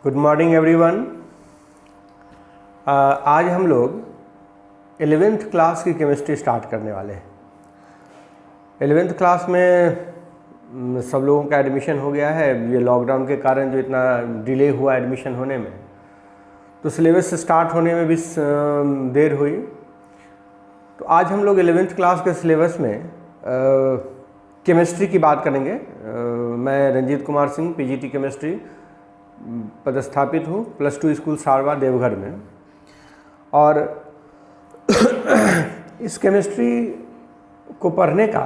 Good morning everyone. आज हम लोग 11th क्लास की केमिस्ट्री स्टार्ट करने वाले हैं। 11th क्लास में सब लोगों का एडमिशन हो गया है। ये लॉकडाउन के कारण जो इतना डिले हुआ एडमिशन होने में, तो सिलेबस स्टार्ट होने में भी देर हुई। तो आज हम लोग 11th क्लास के सिलेबस में केमिस्ट्री की बात करेंगे। मैं रंजीत कुमार सिंह पीजीटी केमिस्ट्री पदस्थापित हूँ +2 स्कूल सारवा देवघर में। और इस केमिस्ट्री को पढ़ने का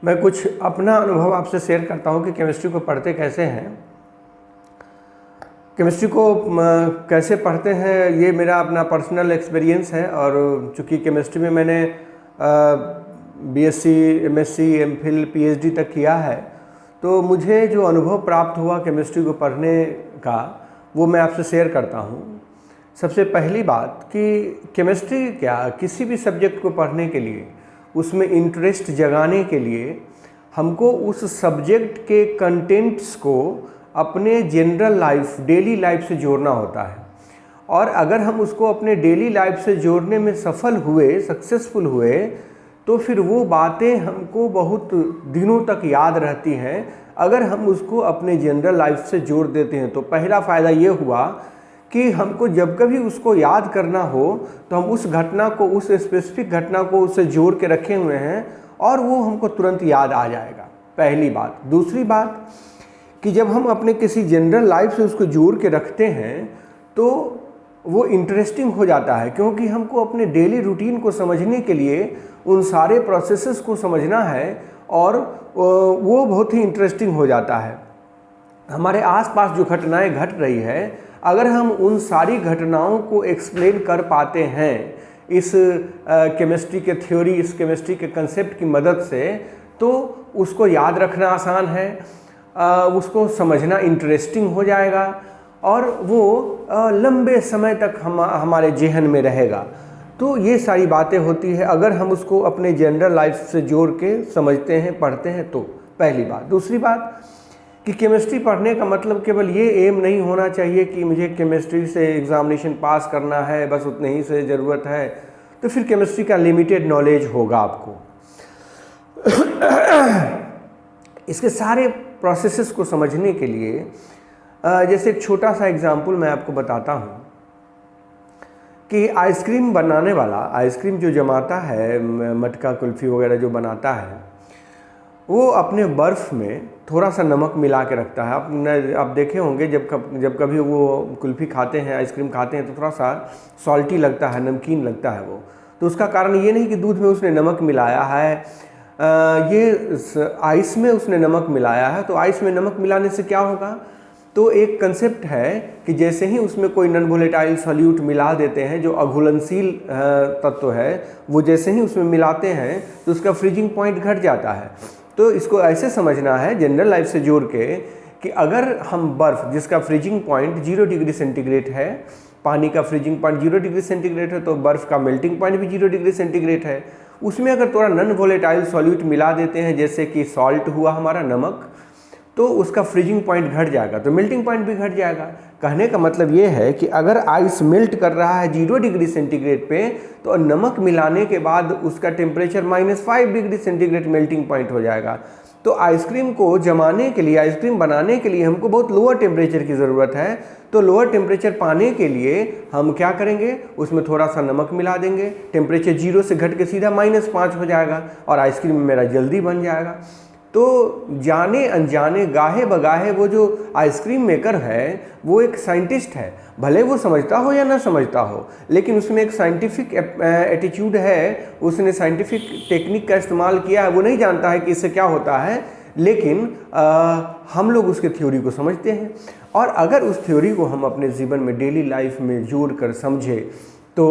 मैं कुछ अपना अनुभव आपसे शेयर करता हूँ कि केमिस्ट्री को पढ़ते कैसे हैं, केमिस्ट्री को कैसे पढ़ते हैं। ये मेरा अपना पर्सनल एक्सपीरियंस है। और चूँकि केमिस्ट्री में मैंने बीएससी, एमएससी, एमफिल, पीएचडी तक किया है, तो मुझे जो अनुभव प्राप्त हुआ केमिस्ट्री को पढ़ने का, वो मैं आपसे शेयर करता हूँ। सबसे पहली बात कि केमिस्ट्री क्या, किसी भी सब्जेक्ट को पढ़ने के लिए, उसमें इंटरेस्ट जगाने के लिए हमको उस सब्जेक्ट के कंटेंट्स को अपने जनरल लाइफ, डेली लाइफ से जोड़ना होता है। और अगर हम उसको अपने डेली लाइफ से जोड़ने में सफल हुए, सक्सेसफुल हुए, तो फिर वो बातें हमको बहुत दिनों तक याद रहती हैं। अगर हम उसको अपने जनरल लाइफ से जोड़ देते हैं तो पहला फ़ायदा ये हुआ कि हमको जब कभी उसको याद करना हो तो हम उस घटना को, उस स्पेसिफिक घटना को उससे जोड़ के रखे हुए हैं और वो हमको तुरंत याद आ जाएगा, पहली बात। दूसरी बात कि जब हम अपने किसी जनरल लाइफ से उसको जोड़ के रखते हैं तो वो इंटरेस्टिंग हो जाता है, क्योंकि हमको अपने डेली रूटीन को समझने के लिए उन सारे प्रोसेसेस को समझना है और वो बहुत ही इंटरेस्टिंग हो जाता है। हमारे आसपास जो घटनाएं घट रही है, अगर हम उन सारी घटनाओं को एक्सप्लेन कर पाते हैं इस केमिस्ट्री के थ्योरी, इस केमिस्ट्री के कंसेप्ट की मदद से, तो उसको याद रखना आसान है, उसको समझना इंटरेस्टिंग हो जाएगा और वो लंबे समय तक हमारे जेहन में रहेगा। तो ये सारी बातें होती है अगर हम उसको अपने जनरल लाइफ से जोड़ के समझते हैं, पढ़ते हैं तो, पहली बात। दूसरी बात कि केमिस्ट्री पढ़ने का मतलब केवल ये एम नहीं होना चाहिए कि मुझे केमिस्ट्री से एग्जामिनेशन पास करना है, बस उतने ही से ज़रूरत है, तो फिर केमिस्ट्री का लिमिटेड नॉलेज होगा आपको। इसके सारे प्रोसेसेस को समझने के लिए जैसे एक छोटा सा एग्जाम्पल मैं आपको बताता हूँ कि आइसक्रीम बनाने वाला, आइसक्रीम जो जमाता है, मटका, कुल्फ़ी वगैरह जो बनाता है, वो अपने बर्फ़ में थोड़ा सा नमक मिला के रखता है। आप देखे होंगे जब कभी वो कुल्फ़ी खाते हैं, आइसक्रीम खाते हैं, तो थोड़ा सा सॉल्टी लगता है, नमकीन लगता है वो। तो उसका कारण ये नहीं कि दूध में उसने नमक मिलाया है, ये आइस में उसने नमक मिलाया है। तो आइस में नमक मिलाने से क्या होगा, तो एक कंसेप्ट है कि जैसे ही उसमें कोई नॉन वोलेटाइल सॉल्यूट मिला देते हैं, जो अघुलनशील तत्व है, वो जैसे ही उसमें मिलाते हैं तो उसका फ्रीजिंग पॉइंट घट जाता है। तो इसको ऐसे समझना है जनरल लाइफ से जोड़ के कि अगर हम बर्फ़, जिसका फ्रीजिंग पॉइंट 0 डिग्री सेंटीग्रेड है, पानी का फ्रीजिंग पॉइंट 0 डिग्री सेंटीग्रेड है, तो बर्फ़ का मेल्टिंग पॉइंट भी 0 डिग्री सेंटीग्रेड है। उसमें अगर थोड़ा नॉन वोलेटाइल सॉल्यूट मिला देते हैं, जैसे कि सॉल्ट हुआ हमारा, नमक, तो उसका फ्रीजिंग पॉइंट घट जाएगा, तो मेल्टिंग पॉइंट भी घट जाएगा। कहने का मतलब ये है कि अगर आइस मेल्ट कर रहा है 0 डिग्री सेंटीग्रेड पे, तो नमक मिलाने के बाद उसका temperature -5 degree centigrade melting point हो जाएगा। तो आइसक्रीम को जमाने के लिए, आइसक्रीम बनाने के लिए हमको बहुत लोअर टेम्परेचर की ज़रूरत है। तो लोअर टेम्परेचर पाने के लिए हम क्या करेंगे, उसमें थोड़ा सा नमक मिला देंगे, टेम्परेचर 0 से घट के सीधा -5 हो जाएगा और आइसक्रीम मेरा जल्दी बन जाएगा। तो जाने अनजाने, गाहे बगाहे, वो जो आइसक्रीम मेकर है वो एक साइंटिस्ट है। भले वो समझता हो या ना समझता हो, लेकिन उसमें एक साइंटिफिक एटीट्यूड है, उसने साइंटिफिक टेक्निक का इस्तेमाल किया है। वो नहीं जानता है कि इससे क्या होता है, लेकिन हम लोग उसके थ्योरी को समझते हैं। और अगर उस थ्योरी को हम अपने जीवन में, डेली लाइफ में जोड़ कर समझे तो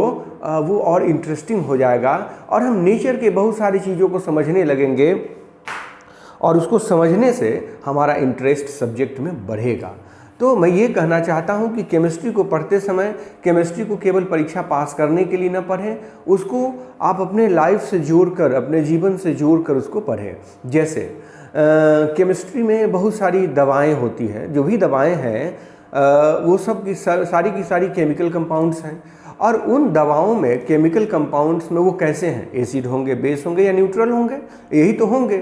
वो और इंटरेस्टिंग हो जाएगा और हम नेचर के बहुत सारी चीज़ों को समझने लगेंगे और उसको समझने से हमारा इंटरेस्ट सब्जेक्ट में बढ़ेगा। तो मैं ये कहना चाहता हूँ कि केमिस्ट्री को पढ़ते समय केमिस्ट्री को केवल परीक्षा पास करने के लिए न पढ़ें, उसको आप अपने लाइफ से जोड़कर, अपने जीवन से जोड़कर उसको पढ़ें। जैसे केमिस्ट्री में बहुत सारी दवाएं होती हैं, जो भी दवाएं हैं वो सब की सारी केमिकल कंपाउंड्स हैं। और उन दवाओं में केमिकल कंपाउंड्स में वो कैसे हैं, एसिड होंगे, बेस होंगे या न्यूट्रल होंगे, यही तो होंगे।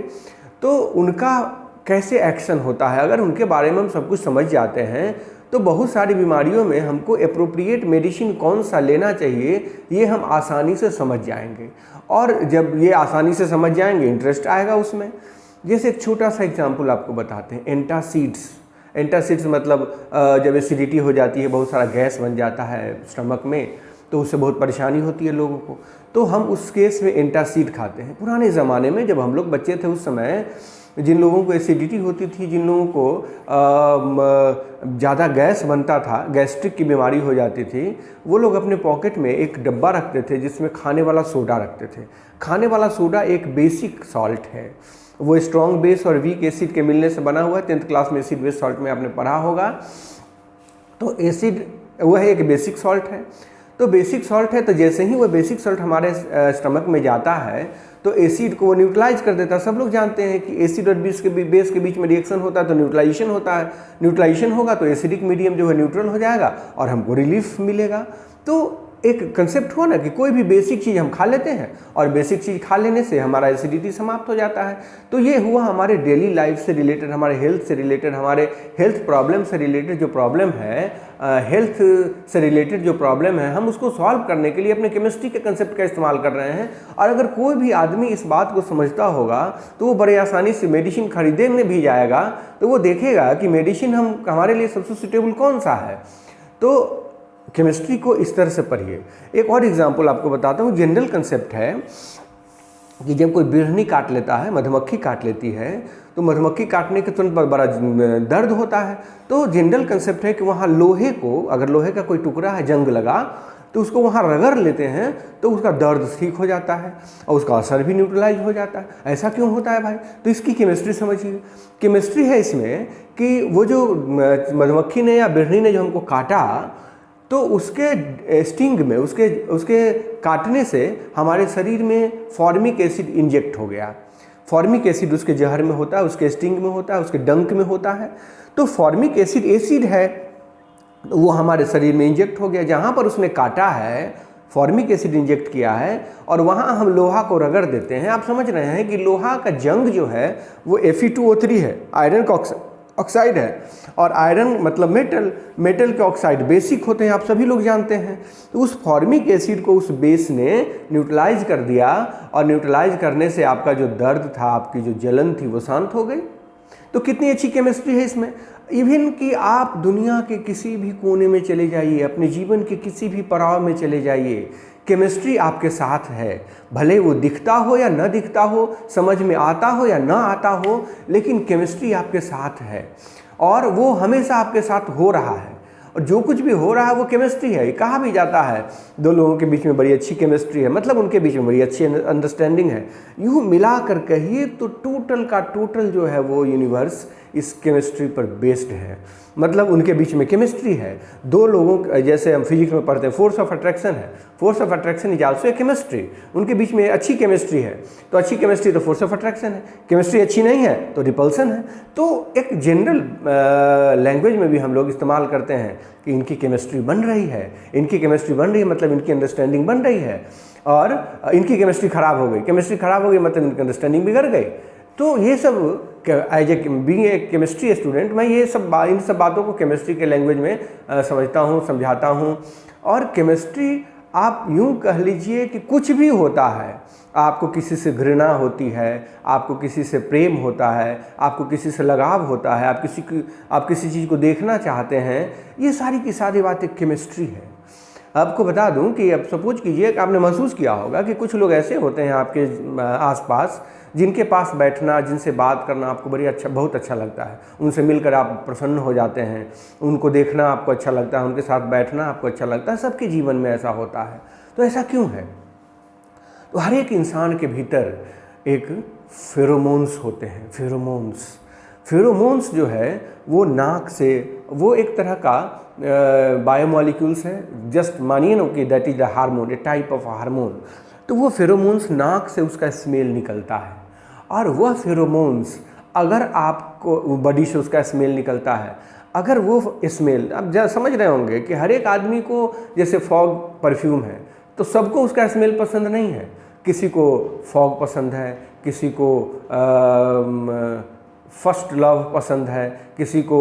तो उनका कैसे एक्शन होता है, अगर उनके बारे में हम सब कुछ समझ जाते हैं तो बहुत सारी बीमारियों में हमको एप्रोप्रिएट मेडिसिन कौन सा लेना चाहिए ये हम आसानी से समझ जाएंगे। और जब ये आसानी से समझ जाएंगे इंटरेस्ट आएगा उसमें। जैसे एक छोटा सा एग्जांपल आपको बताते हैं, एंटासिड्स मतलब जब एसिडिटी हो जाती है, बहुत सारा गैस बन जाता है स्टमक में, तो उससे बहुत परेशानी होती है लोगों को, तो हम उस केस में एंटासिड खाते हैं। पुराने ज़माने में जब हम लोग बच्चे थे उस समय जिन लोगों को एसिडिटी होती थी, जिन लोगों को ज़्यादा गैस बनता था, गैस्ट्रिक की बीमारी हो जाती थी, वो लोग अपने पॉकेट में एक डब्बा रखते थे जिसमें खाने वाला सोडा रखते थे। खाने वाला सोडा एक बेसिक सॉल्ट है, वो स्ट्रॉन्ग बेस और वीक एसिड के मिलने से बना हुआ है। 10th क्लास में एसिड बेस सॉल्ट में आपने पढ़ा होगा। तो एसिड वह एक बेसिक सॉल्ट है। तो बेसिक सॉल्ट है, तो जैसे ही वो बेसिक सॉल्ट हमारे स्टमक में जाता है तो एसिड को वो न्यूट्रलाइज कर देता है। सब लोग जानते हैं कि एसिड और बेस के बीच में रिएक्शन होता है तो न्यूट्रलाइजेशन होता है। न्यूट्रलाइजेशन होगा तो एसिडिक मीडियम जो है न्यूट्रल हो जाएगा और हमको रिलीफ मिलेगा। तो एक कंसेप्ट हुआ ना कि कोई भी बेसिक चीज़ हम खा लेते हैं और बेसिक चीज़ खा लेने से हमारा एसिडिटी समाप्त हो जाता है। तो ये हुआ हमारे डेली लाइफ से रिलेटेड, हमारे हेल्थ से रिलेटेड, हमारे हेल्थ प्रॉब्लम से रिलेटेड जो प्रॉब्लम है, हेल्थ से रिलेटेड जो प्रॉब्लम है, हम उसको सॉल्व करने के लिए अपने केमिस्ट्री के कंसेप्ट का इस्तेमाल कर रहे हैं। और अगर कोई भी आदमी इस बात को समझता होगा तो वो बड़े आसानी से मेडिसिन खरीदने भी जाएगा तो वो देखेगा कि मेडिसिन हमारे लिए सबसे सुटेबल कौन सा है। तो केमिस्ट्री को इस तरह से पढ़िए। एक और एग्जांपल आपको बताता हूँ। जनरल कंसेप्ट है कि जब कोई बिढ़नी काट लेता है, मधुमक्खी काट लेती है, तो मधुमक्खी काटने के तुरंत बड़ा दर्द होता है। तो जनरल कंसेप्ट है कि वहाँ लोहे को, अगर लोहे का कोई टुकड़ा है, जंग लगा, तो उसको वहाँ रगड़ लेते हैं तो उसका दर्द ठीक हो जाता है और उसका असर भी न्यूट्रलाइज हो जाता है। ऐसा क्यों होता है भाई? तो इसकी केमिस्ट्री समझिए। केमिस्ट्री है इसमें कि वो जो मधुमक्खी ने या बिढ़नी ने जो हमको काटा, तो उसके स्टिंग में, उसके काटने से हमारे शरीर में फॉर्मिक एसिड इंजेक्ट हो गया। फॉर्मिक एसिड उसके जहर में होता है, उसके स्टिंग में होता है, उसके डंक में होता है। तो फॉर्मिक एसिड है, वो हमारे शरीर में इंजेक्ट हो गया। जहाँ पर उसने काटा है, फॉर्मिक एसिड इंजेक्ट किया है, और वहाँ हम लोहा को रगड़ देते हैं। आप समझ रहे हैं कि लोहा का जंग जो है वो Fe2O3 है, आयरन का ऑक्साइड है। और आयरन मतलब मेटल के ऑक्साइड बेसिक होते हैं, आप सभी लोग जानते हैं। तो उस फॉर्मिक एसिड को उस बेस ने न्यूट्रलाइज कर दिया, और न्यूट्रलाइज करने से आपका जो दर्द था, आपकी जो जलन थी, वो शांत हो गई। तो कितनी अच्छी केमिस्ट्री है इसमें। इवन कि आप दुनिया के किसी भी कोने में चले जाइए, अपने जीवन के किसी भी पड़ाव में चले जाइए, केमिस्ट्री आपके साथ है। भले वो दिखता हो या न दिखता हो, समझ में आता हो या न आता हो, लेकिन केमिस्ट्री आपके साथ है और वो हमेशा आपके साथ हो रहा है। और जो कुछ भी हो रहा है वो केमिस्ट्री है। कहा भी जाता है दो लोगों के बीच में बड़ी अच्छी केमिस्ट्री है, मतलब उनके बीच में बड़ी अच्छी अंडरस्टैंडिंग है। यूँ मिला कर कहिए तो टोटल का टोटल जो है वो यूनिवर्स इस केमिस्ट्री पर बेस्ड है। मतलब उनके बीच में केमिस्ट्री है। दो लोगों, जैसे हम फिजिक्स में पढ़ते हैं, फोर्स ऑफ अट्रैक्शन है, force of attraction is also a chemistry. उनके बीच में अच्छी केमिस्ट्री है, तो अच्छी केमिस्ट्री तो फोर्स ऑफ अट्रैक्शन है। केमिस्ट्री अच्छी नहीं है तो रिपल्सन है। तो एक जनरल लैंग्वेज में भी हम लोग इस्तेमाल करते हैं कि इनकी केमिस्ट्री बन रही है, इनकी केमिस्ट्री बन रही है, मतलब इनकी अंडरस्टैंडिंग बन रही है। और इनकी केमिस्ट्री खराब हो गई, केमिस्ट्री खराब हो गई मतलब इनकी अंडरस्टैंडिंग बिगड़ गई। तो ये सब as a being a chemistry student, मैं ये सब इन सब बातों को केमिस्ट्री के लैंग्वेज में समझता हूँ, समझाता हूँ। और केमिस्ट्री आप यूँ कह लीजिए कि कुछ भी होता है, आपको किसी से घृणा होती है, आपको किसी से प्रेम होता है, आपको किसी से लगाव होता है, आप किसी चीज़ को देखना चाहते हैं, ये सारी की सारी बातें केमिस्ट्री है। आपको बता दूं कि अब सपोज कीजिए कि आपने महसूस किया होगा कि कुछ लोग ऐसे होते हैं आपके आसपास जिनके पास बैठना, जिनसे बात करना आपको बहुत अच्छा लगता है। उनसे मिलकर आप प्रसन्न हो जाते हैं, उनको देखना आपको अच्छा लगता है, उनके साथ बैठना आपको अच्छा लगता है। सबके जीवन में ऐसा होता है। तो ऐसा क्यों है? तो हर एक इंसान के भीतर एक फेरोमोन्स होते हैं। फेरोमोन्स जो है वो नाक से, वो एक तरह का बायोमॉलिक्यूल्स है। जस्ट मानिए ना कि that is the hormone, A type of hormone. तो वो फेरोमोन्स नाक से उसका स्मेल निकलता है, और वह फेरोमोन्स अगर आपको बॉडी से उसका स्मेल निकलता है, अगर वो स्मेल, आप समझ रहे होंगे कि हर एक आदमी को, जैसे फॉग परफ्यूम है तो सबको उसका स्मेल पसंद नहीं है। किसी को फॉग पसंद है, किसी को फर्स्ट लव पसंद है, किसी को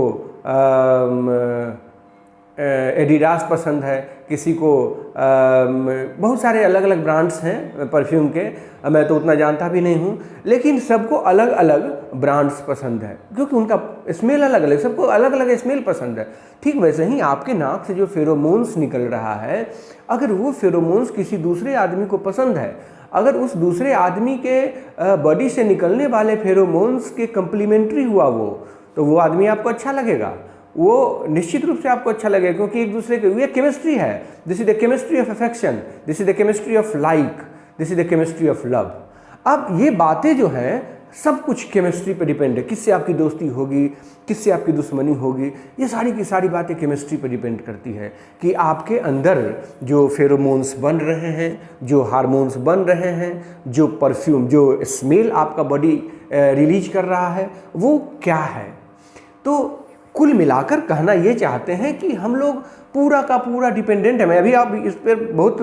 एडिडास पसंद है, किसी को बहुत सारे अलग अलग ब्रांड्स हैं परफ्यूम के, मैं तो उतना जानता भी नहीं हूँ, लेकिन सबको अलग अलग ब्रांड्स पसंद है क्योंकि उनका स्मेल अलग अलग, सबको अलग अलग स्मेल पसंद है। ठीक वैसे ही आपके नाक से जो फेरोमोन्स निकल रहा है, अगर वो फेरोमोन्स किसी दूसरे आदमी को पसंद है, अगर उस दूसरे आदमी के बॉडी से निकलने वाले फेरोमोन्स के कम्प्लीमेंट्री हुआ वो, तो वो आदमी आपको अच्छा लगेगा, वो निश्चित रूप से आपको अच्छा लगेगा, क्योंकि एक दूसरे के, ये केमिस्ट्री है। This is the chemistry of affection, this is the chemistry of like, this is the chemistry of love. अब ये बातें जो हैं सब कुछ केमिस्ट्री पे डिपेंड है। किससे आपकी दोस्ती होगी, किससे आपकी दुश्मनी होगी, ये सारी की सारी बातें केमिस्ट्री पे डिपेंड करती है कि आपके अंदर जो फेरोमोन्स बन रहे हैं, जो हार्मोन्स बन रहे हैं, जो परफ्यूम, जो स्मेल आपका बॉडी रिलीज कर रहा है, वो क्या है। तो कुल मिलाकर कहना ये चाहते हैं कि हम लोग पूरा का पूरा डिपेंडेंट है। मैं अभी आप इस पर बहुत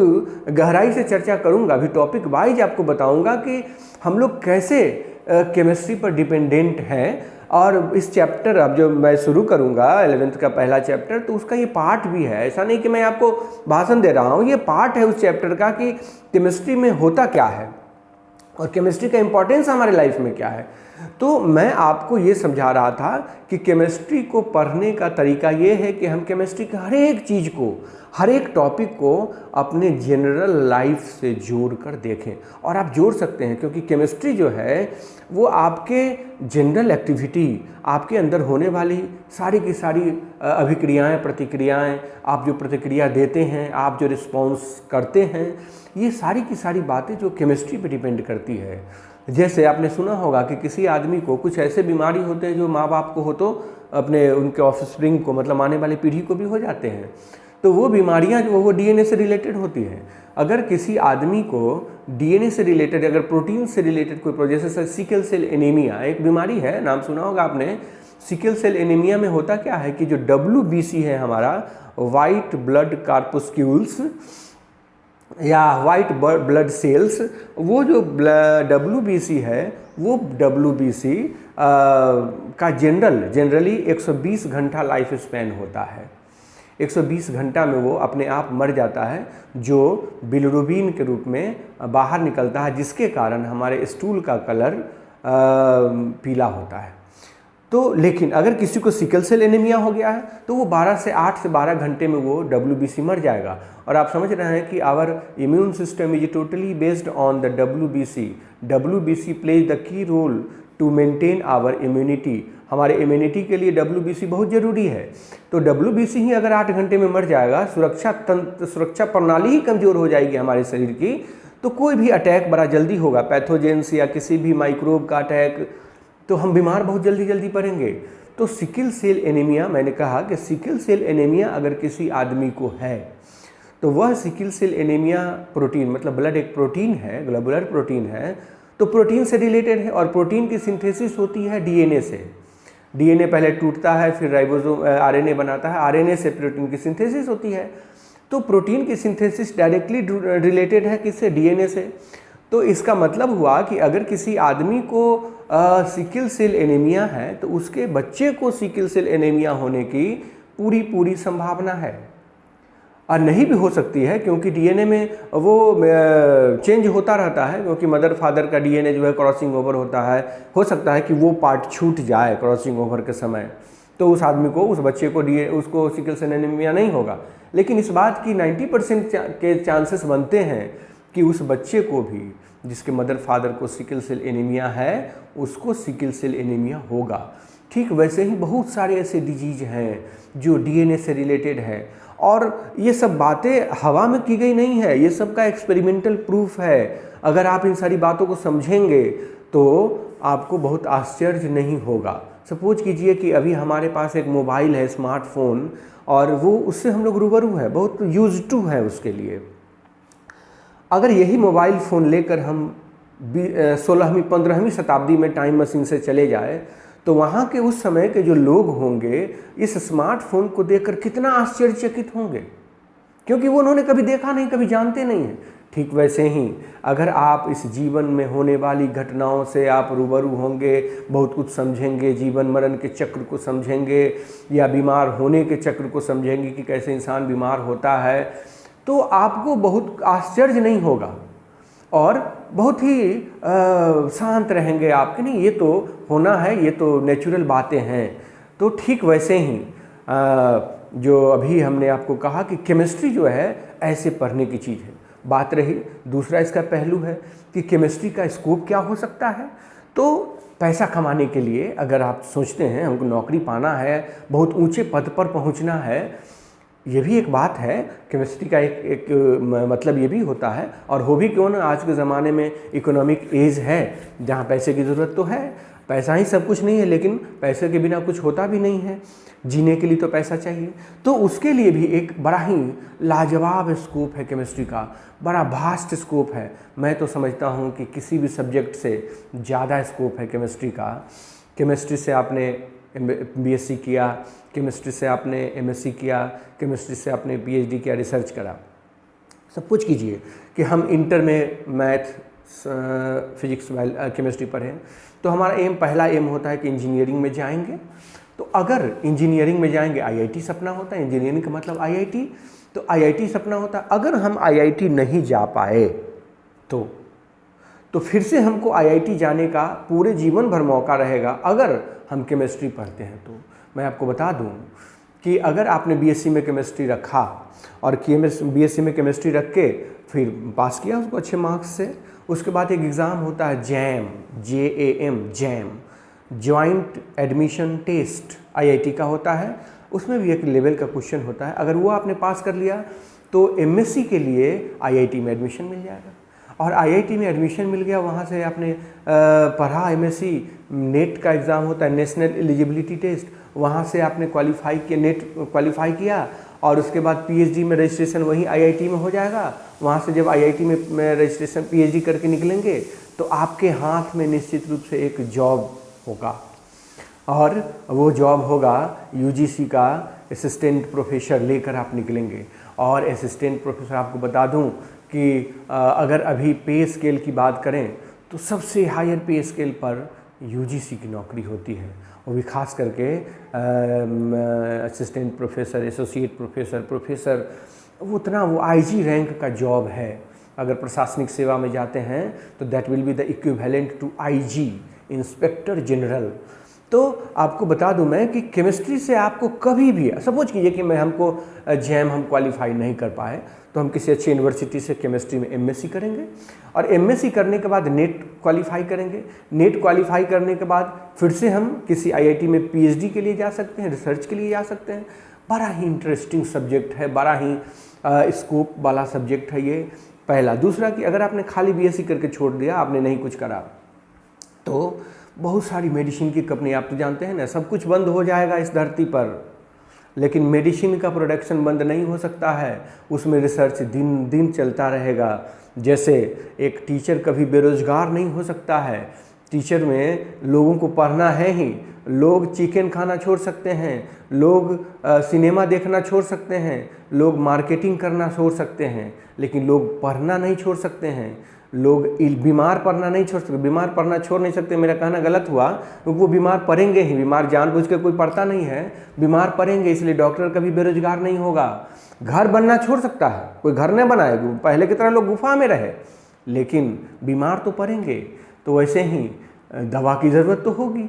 गहराई से चर्चा करूंगा, अभी टॉपिक वाइज आपको बताऊंगा कि हम लोग कैसे केमिस्ट्री पर डिपेंडेंट हैं। और इस चैप्टर अब जो मैं शुरू करूंगा 11th का पहला चैप्टर, तो उसका ये पार्ट भी है। ऐसा नहीं कि मैं आपको भाषण दे रहा हूँ, ये पार्ट है उस चैप्टर का कि केमिस्ट्री में होता क्या है और केमिस्ट्री का इम्पोर्टेंस हमारे लाइफ में क्या है। तो मैं आपको ये समझा रहा था कि केमिस्ट्री को पढ़ने का तरीका ये है कि हम केमिस्ट्री के हर एक चीज़ को, हर एक टॉपिक को अपने जनरल लाइफ से जोड़ कर देखें। और आप जोड़ सकते हैं क्योंकि केमिस्ट्री जो है वो आपके जनरल एक्टिविटी, आपके अंदर होने वाली सारी की सारी अभिक्रियाएं, प्रतिक्रियाएं, आप जो प्रतिक्रिया देते हैं, आप जो रिस्पॉन्स करते हैं, ये सारी की सारी बातें जो केमिस्ट्री पे डिपेंड करती है। जैसे आपने सुना होगा कि किसी आदमी को कुछ ऐसे बीमारी होते हैं जो माँ बाप को हो तो अपने उनके ऑफस्प्रिंग को, मतलब आने वाली पीढ़ी को भी हो जाते हैं। तो वो बीमारियां जो वो डीएनए से रिलेटेड होती हैं। अगर किसी आदमी को डीएनए से रिलेटेड, अगर प्रोटीन से रिलेटेड कोई, जैसे सिकल सेल एनीमिया एक बीमारी है, नाम सुना होगा आपने। सिकल सेल एनीमिया में होता क्या है कि जो WBC है हमारा, वाइट ब्लड कार्पुस्क्यूल्स या वाइट ब्लड सेल्स, वो जो WBC है वो WBC का जनरली 120 घंटा लाइफ स्पैन होता है। 120 घंटा में वो अपने आप मर जाता है, जो बिलिरुबिन के रूप में बाहर निकलता है, जिसके कारण हमारे स्टूल का कलर पीला होता है। तो लेकिन अगर किसी को सिकल सेल एनीमिया हो गया है तो वो 8 से 12 घंटे में वो WBC मर जाएगा। और आप समझ रहे हैं कि our immune system is totally based on the WBC। WBC plays the key role to maintain our immunity. हमारे इम्यूनिटी के लिए WBC बहुत ज़रूरी है। तो WBC ही अगर 8 घंटे में मर जाएगा, सुरक्षा प्रणाली ही कमज़ोर हो जाएगी हमारे शरीर की, तो कोई भी अटैक बड़ा जल्दी होगा, पैथोजेंस या किसी भी माइक्रोब का अटैक, तो हम बीमार बहुत जल्दी पड़ेंगे। तो सिकल सेल एनीमिया, मैंने कहा कि सिकल सेल एनीमिया अगर किसी आदमी को है तो वह सिकल सेल एनीमिया प्रोटीन, मतलब ब्लड एक प्रोटीन है, ग्लोबुलर प्रोटीन है, तो प्रोटीन से रिलेटेड है। और प्रोटीन की सिंथेसिस होती है डीएनए से। डीएनए पहले टूटता है, फिर राइबोसोम आरएनए बनाता है, आरएनए से प्रोटीन की सिंथेसिस होती है। तो प्रोटीन की सिंथेसिस डायरेक्टली रिलेटेड है किससे? डीएनए से। तो इसका मतलब हुआ कि अगर किसी आदमी को सिकल सेल एनीमिया है तो उसके बच्चे को सिकल सेल एनीमिया होने की पूरी संभावना है। और नहीं भी हो सकती है क्योंकि डीएनए में वो चेंज होता रहता है, क्योंकि मदर फादर का डीएनए जो है क्रॉसिंग ओवर होता है। हो सकता है कि वो पार्ट छूट जाए क्रॉसिंग ओवर के समय, तो उस आदमी को, उस बच्चे को उसको सिकल सेल एनीमिया नहीं होगा। लेकिन इस बात की 90% के चांसेस बनते हैं कि उस बच्चे को भी, जिसके मदर फादर को सिकल सेल एनीमिया है, उसको सिकल सेल एनीमिया होगा। ठीक वैसे ही बहुत सारे ऐसे डिजीज हैं जो डीएनए से रिलेटेड है। और ये सब बातें हवा में की गई नहीं है, ये सब का एक्सपेरिमेंटल प्रूफ है। अगर आप इन सारी बातों को समझेंगे तो आपको बहुत आश्चर्य नहीं होगा। सपोज कीजिए कि अभी हमारे पास एक मोबाइल है, स्मार्टफोन, और वो उससे हम लोग रूबरू है, बहुत यूज टू है उसके लिए। अगर यही मोबाइल फ़ोन लेकर हम 16वीं 15वीं शताब्दी में टाइम मशीन से चले जाए तो वहाँ के उस समय के जो लोग होंगे इस स्मार्टफोन को देखकर कितना आश्चर्यचकित होंगे, क्योंकि वो उन्होंने कभी देखा नहीं, कभी जानते नहीं हैं। ठीक वैसे ही अगर आप इस जीवन में होने वाली घटनाओं से आप रूबरू होंगे, बहुत कुछ समझेंगे, जीवन मरण के चक्र को समझेंगे या बीमार होने के चक्र को समझेंगे कि कैसे इंसान बीमार होता है, तो आपको बहुत आश्चर्य नहीं होगा और बहुत ही शांत रहेंगे आप कि नहीं ये तो होना है, ये तो नेचुरल बातें हैं। तो ठीक वैसे ही जो अभी हमने आपको कहा कि केमिस्ट्री जो है ऐसे पढ़ने की चीज़ है। बात रही दूसरा इसका पहलू है कि केमिस्ट्री का स्कोप क्या हो सकता है। तो पैसा कमाने के लिए अगर आप सोचते हैं हमको नौकरी पाना है, बहुत ऊंचे पद पर पहुंचना है, ये भी एक बात है। केमिस्ट्री का एक मतलब ये भी होता है, और हो भी क्यों ना, आज के ज़माने में इकोनॉमिक एज है जहाँ पैसे की ज़रूरत तो है, पैसा ही सब कुछ नहीं है, लेकिन पैसे के बिना कुछ होता भी नहीं है, जीने के लिए तो पैसा चाहिए। तो उसके लिए भी एक बड़ा ही लाजवाब स्कोप है केमिस्ट्री का, बड़ा वास्ट स्कोप है। मैं तो समझता हूँ कि किसी भी सब्जेक्ट से ज़्यादा स्कोप है केमिस्ट्री का। केमिस्ट्री से आपने बीएससी किया, केमिस्ट्री से आपने एमएससी किया, केमिस्ट्री से आपने पीएचडी किया, रिसर्च करा, सब कुछ कीजिए कि हम इंटर में मैथ, फिजिक्स, केमिस्ट्री पढ़ें, तो हमारा पहला एम होता है कि इंजीनियरिंग में जाएंगे। तो अगर इंजीनियरिंग में जाएंगे, आईआईटी सपना होता है, इंजीनियरिंग का मतलब आईआईटी, तो आईआईटी सपना होता है। अगर हम आईआईटी नहीं जा पाए तो फिर से हमको आईआईटी जाने का पूरे जीवन भर मौका रहेगा अगर हम केमिस्ट्री पढ़ते हैं। तो मैं आपको बता दूं कि अगर आपने बीएससी में केमिस्ट्री रखा और बीएससी में केमिस्ट्री रख के फिर पास किया उसको अच्छे मार्क्स से, उसके बाद एक एग्ज़ाम होता है JAM, JAM, joint admission test, IIT का होता है। उसमें भी एक लेवल का क्वेश्चन होता है, अगर वो आपने पास कर लिया तो एमएससी के लिए आईआईटी में एडमिशन मिल जाएगा। और आईआईटी में एडमिशन मिल गया, वहाँ से आपने पढ़ा एमएससी, नेट का एग्ज़ाम होता है, नेशनल एलिजिबिलिटी टेस्ट, वहाँ से आपने क्वालिफाई किया, नेट क्वालिफाई किया, और उसके बाद पीएचडी में रजिस्ट्रेशन वही आईआईटी में हो जाएगा। वहाँ से जब आईआईटी में रजिस्ट्रेशन पीएचडी करके निकलेंगे तो आपके हाथ में निश्चित रूप से एक जॉब होगा, और वो जॉब होगा यूजीसी का असिस्टेंट प्रोफेसर लेकर आप निकलेंगे। और असिस्टेंट प्रोफेसर आपको बता दूं कि अगर अभी पे स्केल की बात करें तो सबसे हायर पे स्केल पर यूजीसी की नौकरी होती है, वो भी खास करके assistant professor, associate professor, professor, उतना वो आईजी रैंक का जॉब है। अगर प्रशासनिक सेवा में जाते हैं तो that will be the equivalent to IG, inspector general. तो आपको बता दूं मैं कि केमिस्ट्री से आपको कभी भी, सपोज कीजिए कि हमको जैम हम क्वालिफाई नहीं कर पाए, तो हम किसी अच्छी यूनिवर्सिटी से केमिस्ट्री में एमएससी करेंगे, और एमएससी करने के बाद नेट क्वालिफाई करेंगे। नेट क्वालिफाई करने के बाद फिर से हम किसी आईआईटी में पीएचडी के लिए जा सकते हैं, रिसर्च के लिए जा सकते हैं। बड़ा ही इंटरेस्टिंग सब्जेक्ट है, बड़ा ही स्कोप वाला सब्जेक्ट है ये, पहला। दूसरा कि अगर आपने खाली बीएससी करके छोड़ दिया, आपने नहीं कुछ करा, तो बहुत सारी मेडिसिन की कंपनी, आप तो जानते हैं ना, सब कुछ बंद हो जाएगा इस धरती पर, लेकिन मेडिसिन का प्रोडक्शन बंद नहीं हो सकता है, उसमें रिसर्च दिन दिन चलता रहेगा। जैसे एक टीचर कभी बेरोजगार नहीं हो सकता है, टीचर में लोगों को पढ़ना है ही, लोग चिकन खाना छोड़ सकते हैं, लोग सिनेमा देखना छोड़ सकते हैं, लोग मार्केटिंग करना छोड़ सकते हैं, लेकिन लोग पढ़ना नहीं छोड़ सकते हैं, लोग बीमार पड़ना नहीं छोड़ सकते। बीमार पड़ना छोड़ नहीं सकते, मेरा कहना गलत हुआ, क्योंकि वो बीमार पड़ेंगे ही, बीमार जानबूझ के कोई पड़ता नहीं है, बीमार पड़ेंगे, इसलिए डॉक्टर कभी बेरोजगार नहीं होगा। घर बनना छोड़ सकता है, कोई घर नहीं बनाए, पहले की तरह लोग गुफा में रहे, लेकिन बीमार तो पड़ेंगे। तो वैसे ही दवा की ज़रूरत तो होगी।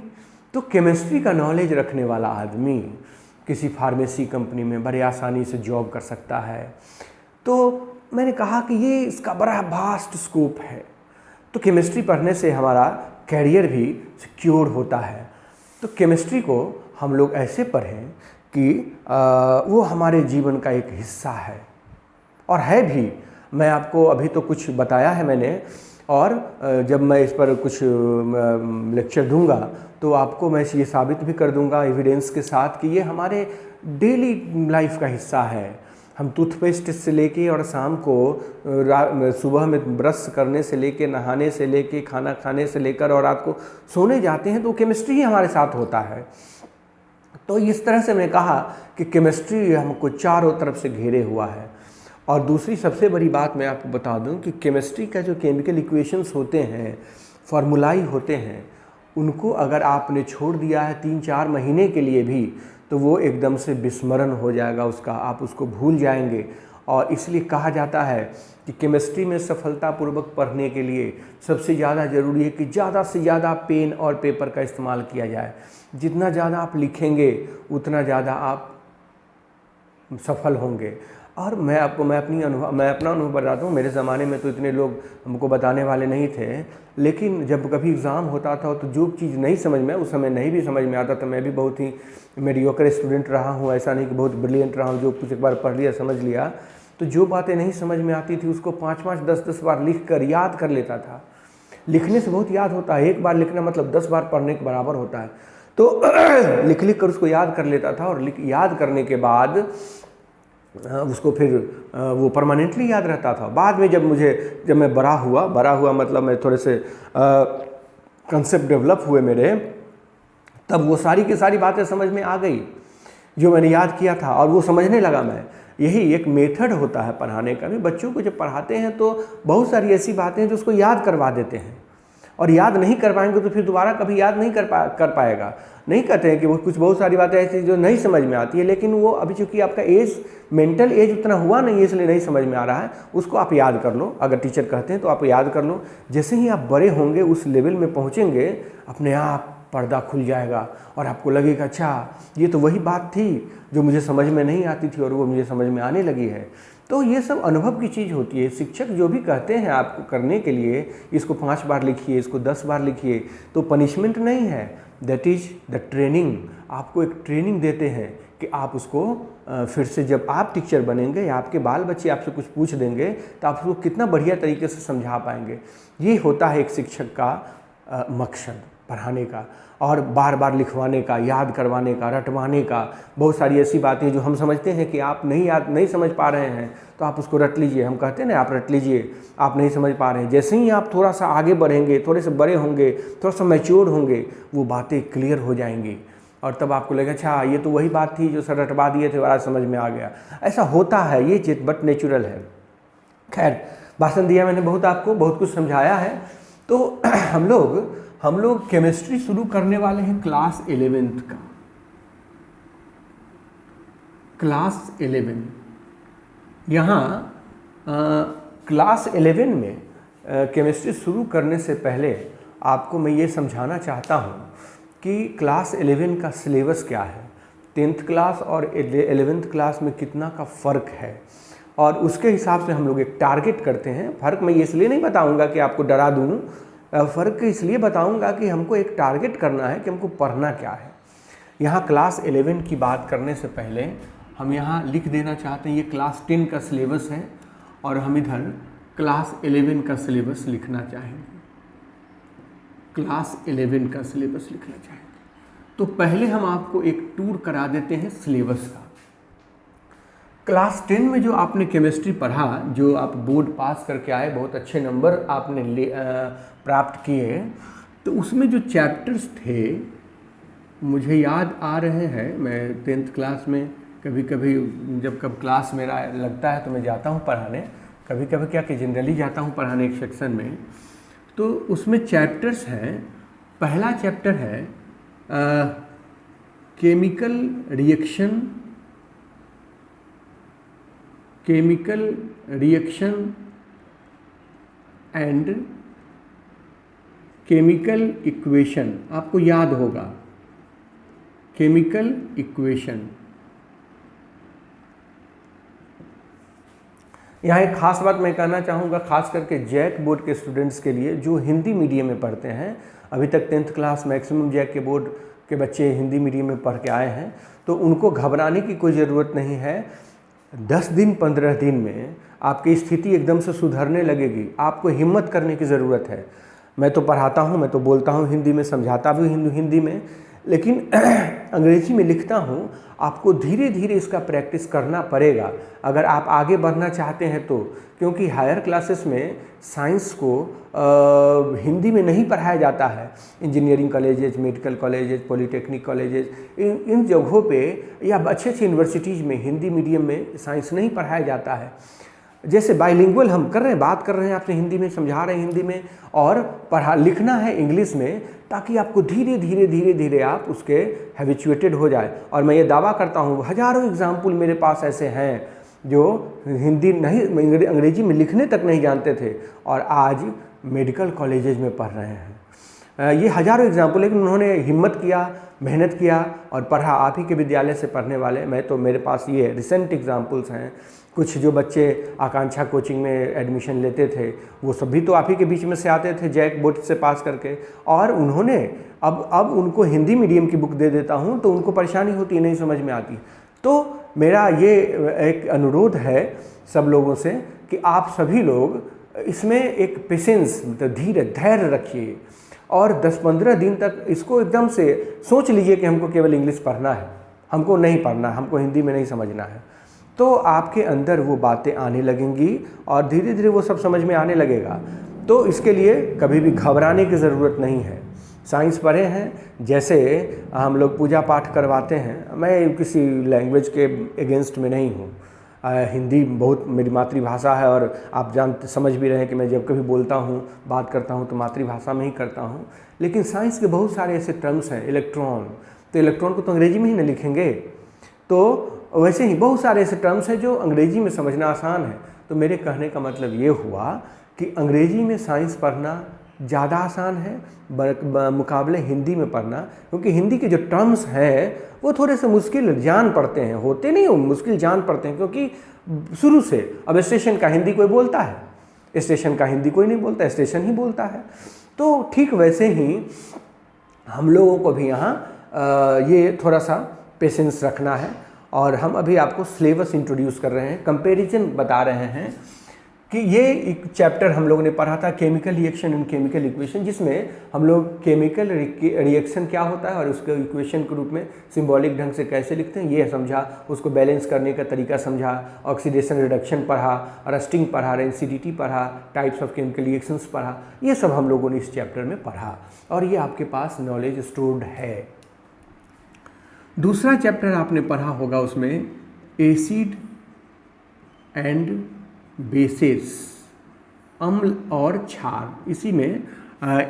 तो केमिस्ट्री का नॉलेज रखने वाला आदमी किसी फार्मेसी कंपनी में बड़े आसानी से जॉब कर सकता है। तो मैंने कहा कि ये इसका बड़ा वास्ट स्कोप है। तो केमिस्ट्री पढ़ने से हमारा कैरियर भी सिक्योर होता है। तो केमिस्ट्री को हम लोग ऐसे पढ़ें कि वो हमारे जीवन का एक हिस्सा है, और है भी। मैं आपको अभी तो कुछ बताया है मैंने, और जब मैं इस पर कुछ लेक्चर दूंगा तो आपको मैं ये साबित भी कर दूंगा एविडेंस के साथ कि ये हमारे डेली लाइफ का हिस्सा है। हम टूथपेस्ट से लेके और शाम को सुबह में ब्रश करने से लेके, नहाने से लेके, खाना खाने से लेकर और रात को सोने जाते हैं तो केमिस्ट्री ही हमारे साथ होता है। तो इस तरह से मैं कहा कि केमिस्ट्री हमको चारों तरफ से घेरे हुआ है। और दूसरी सबसे बड़ी बात मैं आपको बता दूं कि केमिस्ट्री का जो केमिकल इक्वेशंस होते हैं, फार्मूलाई होते हैं, उनको अगर आपने छोड़ दिया है 3-4 महीने के लिए भी तो वो एकदम से विस्मरण हो जाएगा उसका, आप उसको भूल जाएंगे। और इसलिए कहा जाता है कि केमिस्ट्री में सफलतापूर्वक पढ़ने के लिए सबसे ज़्यादा ज़रूरी है कि ज़्यादा से ज़्यादा पेन और पेपर का इस्तेमाल किया जाए। जितना ज़्यादा आप लिखेंगे उतना ज़्यादा आप सफल होंगे। और मैं अपना अनुभव बताता हूँ। मेरे ज़माने में तो इतने लोग हमको बताने वाले नहीं थे, लेकिन जब कभी एग्ज़ाम होता था तो जो चीज़ नहीं समझ में, उस समय नहीं भी समझ में आता था, मैं भी बहुत ही मीडियोकर स्टूडेंट रहा हूँ, ऐसा नहीं कि बहुत ब्रिलियंट रहा हूँ, जो कुछ एक बार पढ़ लिया समझ लिया। तो जो बातें नहीं समझ में आती थी उसको 5-5, 10-10 बार लिख कर याद कर लेता था। लिखने से बहुत याद होता है, एक बार लिखना मतलब 10 बार पढ़ने के बराबर होता है। तो लिख कर उसको याद कर लेता था, और याद करने के बाद उसको फिर वो परमानेंटली याद रहता था। बाद में जब मैं बड़ा हुआ मतलब मैं थोड़े से कंसेप्ट डेवलप हुए मेरे, तब वो सारी की सारी बातें समझ में आ गई जो मैंने याद किया था, और वो समझने लगा मैं। यही एक मेथड होता है पढ़ाने का भी। बच्चों को जब पढ़ाते हैं तो बहुत सारी ऐसी बातें हैं जो उसको याद करवा देते हैं, और याद नहीं कर पाएंगे तो फिर दोबारा कभी याद नहीं कर पाएगा। नहीं कहते हैं कि वो कुछ बहुत सारी बातें ऐसी जो नहीं समझ में आती है, लेकिन वो अभी चूँकि आपका एज, मेंटल एज उतना हुआ नहीं है इसलिए नहीं समझ में आ रहा है, उसको आप याद कर लो। अगर टीचर कहते हैं तो आप याद कर लो। जैसे ही आप बड़े होंगे, उस लेवल में पहुँचेंगे, अपने आप पर्दा खुल जाएगा और आपको लगेगा अच्छा ये तो वही बात थी जो मुझे समझ में नहीं आती थी और वो मुझे समझ में आने लगी है। तो ये सब अनुभव की चीज़ होती है। शिक्षक जो भी कहते हैं आपको करने के लिए, इसको 5 बार लिखिए, इसको 10 बार लिखिए, तो पनिशमेंट नहीं है, दैट इज़ द ट्रेनिंग। आपको एक ट्रेनिंग देते हैं कि आप उसको फिर से जब आप टीचर बनेंगे या आपके बाल बच्चे आपसे कुछ पूछ देंगे तो आप उसको कितना बढ़िया तरीके से समझा पाएंगे। ये होता है एक शिक्षक का मकसद पढ़ाने का, और बार बार लिखवाने का, याद करवाने का, रटवाने का। बहुत सारी ऐसी बातें जो हम समझते हैं कि आप नहीं समझ पा रहे हैं तो आप उसको रट लीजिए। हम कहते हैं ना, आप रट लीजिए, आप नहीं समझ पा रहे हैं। जैसे ही आप थोड़ा सा आगे बढ़ेंगे, थोड़े से बड़े होंगे, थोड़ा सा मैच्योर होंगे, वो बातें क्लियर हो जाएंगी, और तब आपको लगेगा अच्छा ये तो वही बात थी जो सर रटवा दिए थे और आज समझ में आ गया। ऐसा होता है, ये चीज़ बट नेचुरल है। खैर, भाषण दिया मैंने, आपको बहुत कुछ समझाया है। तो हम लोग केमिस्ट्री शुरू करने वाले हैं क्लास 11th का। क्लास 11 यहाँ क्लास 11 में केमिस्ट्री शुरू करने से पहले आपको मैं ये समझाना चाहता हूँ कि क्लास 11 का सिलेबस क्या है, 10th क्लास और 11th क्लास में कितना का फ़र्क है, और उसके हिसाब से हम लोग एक टारगेट करते हैं। फ़र्क मैं इसलिए नहीं बताऊंगा कि आपको डरा दूँ, फ़र्क इसलिए बताऊंगा कि हमको एक टारगेट करना है कि हमको पढ़ना क्या है। यहाँ क्लास 11 की बात करने से पहले हम यहाँ लिख देना चाहते हैं ये क्लास 10 का सिलेबस है, और हम इधर क्लास 11 का सिलेबस लिखना चाहेंगे। क्लास 11 का सिलेबस लिखना चाहेंगे तो पहले हम आपको एक टूर करा देते हैं सिलेबस का। क्लास 10 में जो आपने केमिस्ट्री पढ़ा, जो आप बोर्ड पास करके आए, बहुत अच्छे नंबर आपने प्राप्त किए, तो उसमें जो चैप्टर्स थे मुझे याद आ रहे हैं। मैं 10th क्लास में कभी कभी जब क्लास मेरा लगता है तो मैं जाता हूँ पढ़ाने, कभी कभी क्या कि जनरली जाता हूँ पढ़ाने एक सेक्शन में। तो उसमें चैप्टर्स हैं। पहला चैप्टर है chemical reaction and chemical equation. आपको याद होगा केमिकल इक्वेशन। यहाँ एक खास बात मैं कहना चाहूँगा, खास करके जैक बोर्ड के स्टूडेंट्स के लिए जो हिंदी मीडियम में पढ़ते हैं। अभी तक 10th क्लास मैक्सिमम जैक के बोर्ड के बच्चे हिंदी मीडियम में पढ़ के आए हैं, तो उनको घबराने की कोई ज़रूरत नहीं है। 10 दिन 15 दिन में आपकी स्थिति एकदम से सुधरने लगेगी। आपको हिम्मत करने की ज़रूरत है। मैं तो पढ़ाता हूँ, मैं तो बोलता हूँ हिंदी में, समझाता भी हिंदी में, लेकिन अंग्रेजी में लिखता हूँ, आपको धीरे धीरे इसका प्रैक्टिस करना पड़ेगा अगर आप आगे बढ़ना चाहते हैं तो, क्योंकि हायर क्लासेस में साइंस को हिंदी में नहीं पढ़ाया जाता है। Engineering colleges, medical colleges, polytechnic colleges, इन जगहों पे या अच्छे अच्छे यूनिवर्सिटीज़ में हिंदी मीडियम में साइंस नहीं पढ़ाया जाता है। जैसे बाइलिंगुअल हम कर रहे हैं, बात कर रहे हैं आपसे हिंदी में, समझा रहे हैं हिंदी में, और लिखना है इंग्लिश में, ताकि आपको धीरे धीरे धीरे धीरे आप उसके हैबिचुएटेड हो जाए। और मैं ये दावा करता हूँ, हज़ारों एग्जाम्पल मेरे पास ऐसे हैं जो हिंदी नहीं, अंग्रेजी में लिखने तक नहीं जानते थे और आज मेडिकल कॉलेजेस में पढ़ रहे हैं। ये हज़ारों एग्जाम्पल, लेकिन उन्होंने हिम्मत किया, मेहनत किया और पढ़ा। आप ही के विद्यालय से पढ़ने वाले, मैं तो, मेरे पास ये रिसेंट एग्जाम्पल्स हैं। कुछ जो बच्चे आकांक्षा कोचिंग में एडमिशन लेते थे, वो सभी तो आप ही के बीच में से आते थे, जैक बोर्ड से पास करके, और उन्होंने अब उनको हिंदी मीडियम की बुक दे देता हूँ तो उनको परेशानी होती, नहीं समझ में आती। तो मेरा ये एक अनुरोध है सब लोगों से कि आप सभी लोग इसमें एक पेशेंस, मतलब धैर्य रखिए और 10-15 दिन तक इसको एकदम से सोच लीजिए कि हमको केवल इंग्लिश पढ़ना है, हमको नहीं पढ़ना, हमको हिंदी में नहीं समझना है। तो आपके अंदर वो बातें आने लगेंगी और धीरे धीरे वो सब समझ में आने लगेगा। तो इसके लिए कभी भी घबराने की ज़रूरत नहीं है। साइंस पढ़े हैं, जैसे हम लोग पूजा पाठ करवाते हैं, मैं किसी लैंग्वेज के अगेंस्ट में नहीं हूँ। हिंदी बहुत मेरी मातृभाषा है और आप समझ भी रहे हैं कि मैं जब कभी बोलता हूँ, बात करता हूँ तो मातृभाषा में ही करता हूँ। लेकिन साइंस के बहुत सारे ऐसे टर्म्स हैं, इलेक्ट्रॉन, तो इलेक्ट्रॉन को तो अंग्रेजी में ही ना लिखेंगे। तो वैसे ही बहुत सारे ऐसे टर्म्स हैं जो अंग्रेजी में समझना आसान है। तो मेरे कहने का मतलब ये हुआ कि अंग्रेजी में साइंस पढ़ना ज़्यादा आसान है मुकाबले हिंदी में पढ़ना, क्योंकि हिंदी के जो टर्म्स हैं वो थोड़े से मुश्किल जान पड़ते हैं, होते नहीं हो, मुश्किल जान पड़ते हैं, क्योंकि शुरू से। अब स्टेशन का हिंदी कोई बोलता है? स्टेशन का हिंदी कोई नहीं बोलता, स्टेशन ही बोलता है। तो ठीक वैसे ही हम लोगों को भी यहाँ ये थोड़ा सा पेशेंस रखना है। और हम अभी आपको सिलेबस इंट्रोड्यूस कर रहे हैं, कंपैरिजन बता रहे हैं कि ये एक चैप्टर हम लोग ने पढ़ा था, chemical reaction and chemical equation, जिसमें हम लोग केमिकल रिएक्शन क्या होता है और उसके इक्वेशन के रूप में सिंबॉलिक ढंग से कैसे लिखते हैं ये समझा, उसको बैलेंस करने का तरीका समझा, ऑक्सीडेशन रिडक्शन पढ़ा, रस्टिंग पढ़ा, रेंसिडिटी पढ़ा, टाइप्स ऑफ केमिकल रिएक्शंस पढ़ा। ये सब हम लोगों ने इस चैप्टर में पढ़ा और ये आपके पास नॉलेज स्टोर्ड है। दूसरा चैप्टर आपने पढ़ा होगा, उसमें एसिड एंड बेसेस, अम्ल और क्षार। इसी में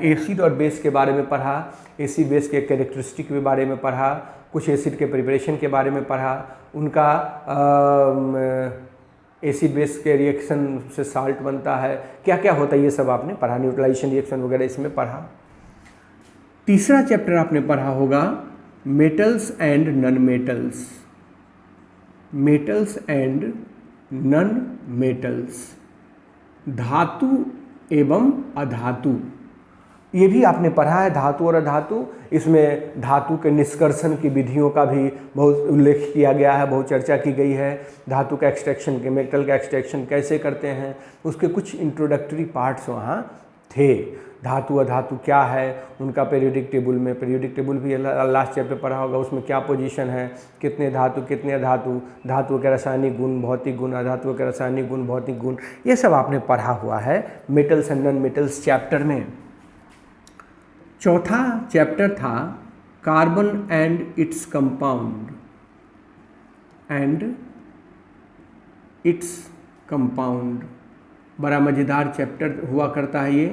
एसिड और बेस के बारे में पढ़ा, एसिड बेस के कैरेक्टरिस्टिक के बारे में पढ़ा, कुछ एसिड के प्रिपरेशन के बारे में पढ़ा, उनका एसिड बेस के रिएक्शन से साल्ट बनता है, क्या क्या होता है ये सब आपने पढ़ा, न्यूट्रलाइजेशन रिएक्शन वगैरह इसमें पढ़ा। तीसरा चैप्टर आपने पढ़ा होगा metals and non metals, metals and non metals, धातु एवं अधातु। ये भी आपने पढ़ा है, धातु और अधातु। इसमें धातु के निष्कर्षण की विधियों का भी बहुत उल्लेख किया गया है, बहुत चर्चा की गई है। धातु का एक्सट्रैक्शन के, मेटल का एक्सट्रैक्शन कैसे करते हैं, उसके कुछ इंट्रोडक्टरी पार्ट्स वहाँ थे। धातु अधातु क्या है, उनका पीरियोडिक टेबल में, पीरियोडिक टेबल भी लास्ट चैप्टर पढ़ा होगा, उसमें क्या पोजीशन है, कितने धातु कितने अधातु, धातु के रासायनिक गुण, भौतिक गुण, अधातु के रासायनिक गुण, भौतिक गुण, ये सब आपने पढ़ा हुआ है metals and non metals chapter में। चौथा चैप्टर था carbon and its compound compound. बड़ा मज़ेदार चैप्टर हुआ करता है ये।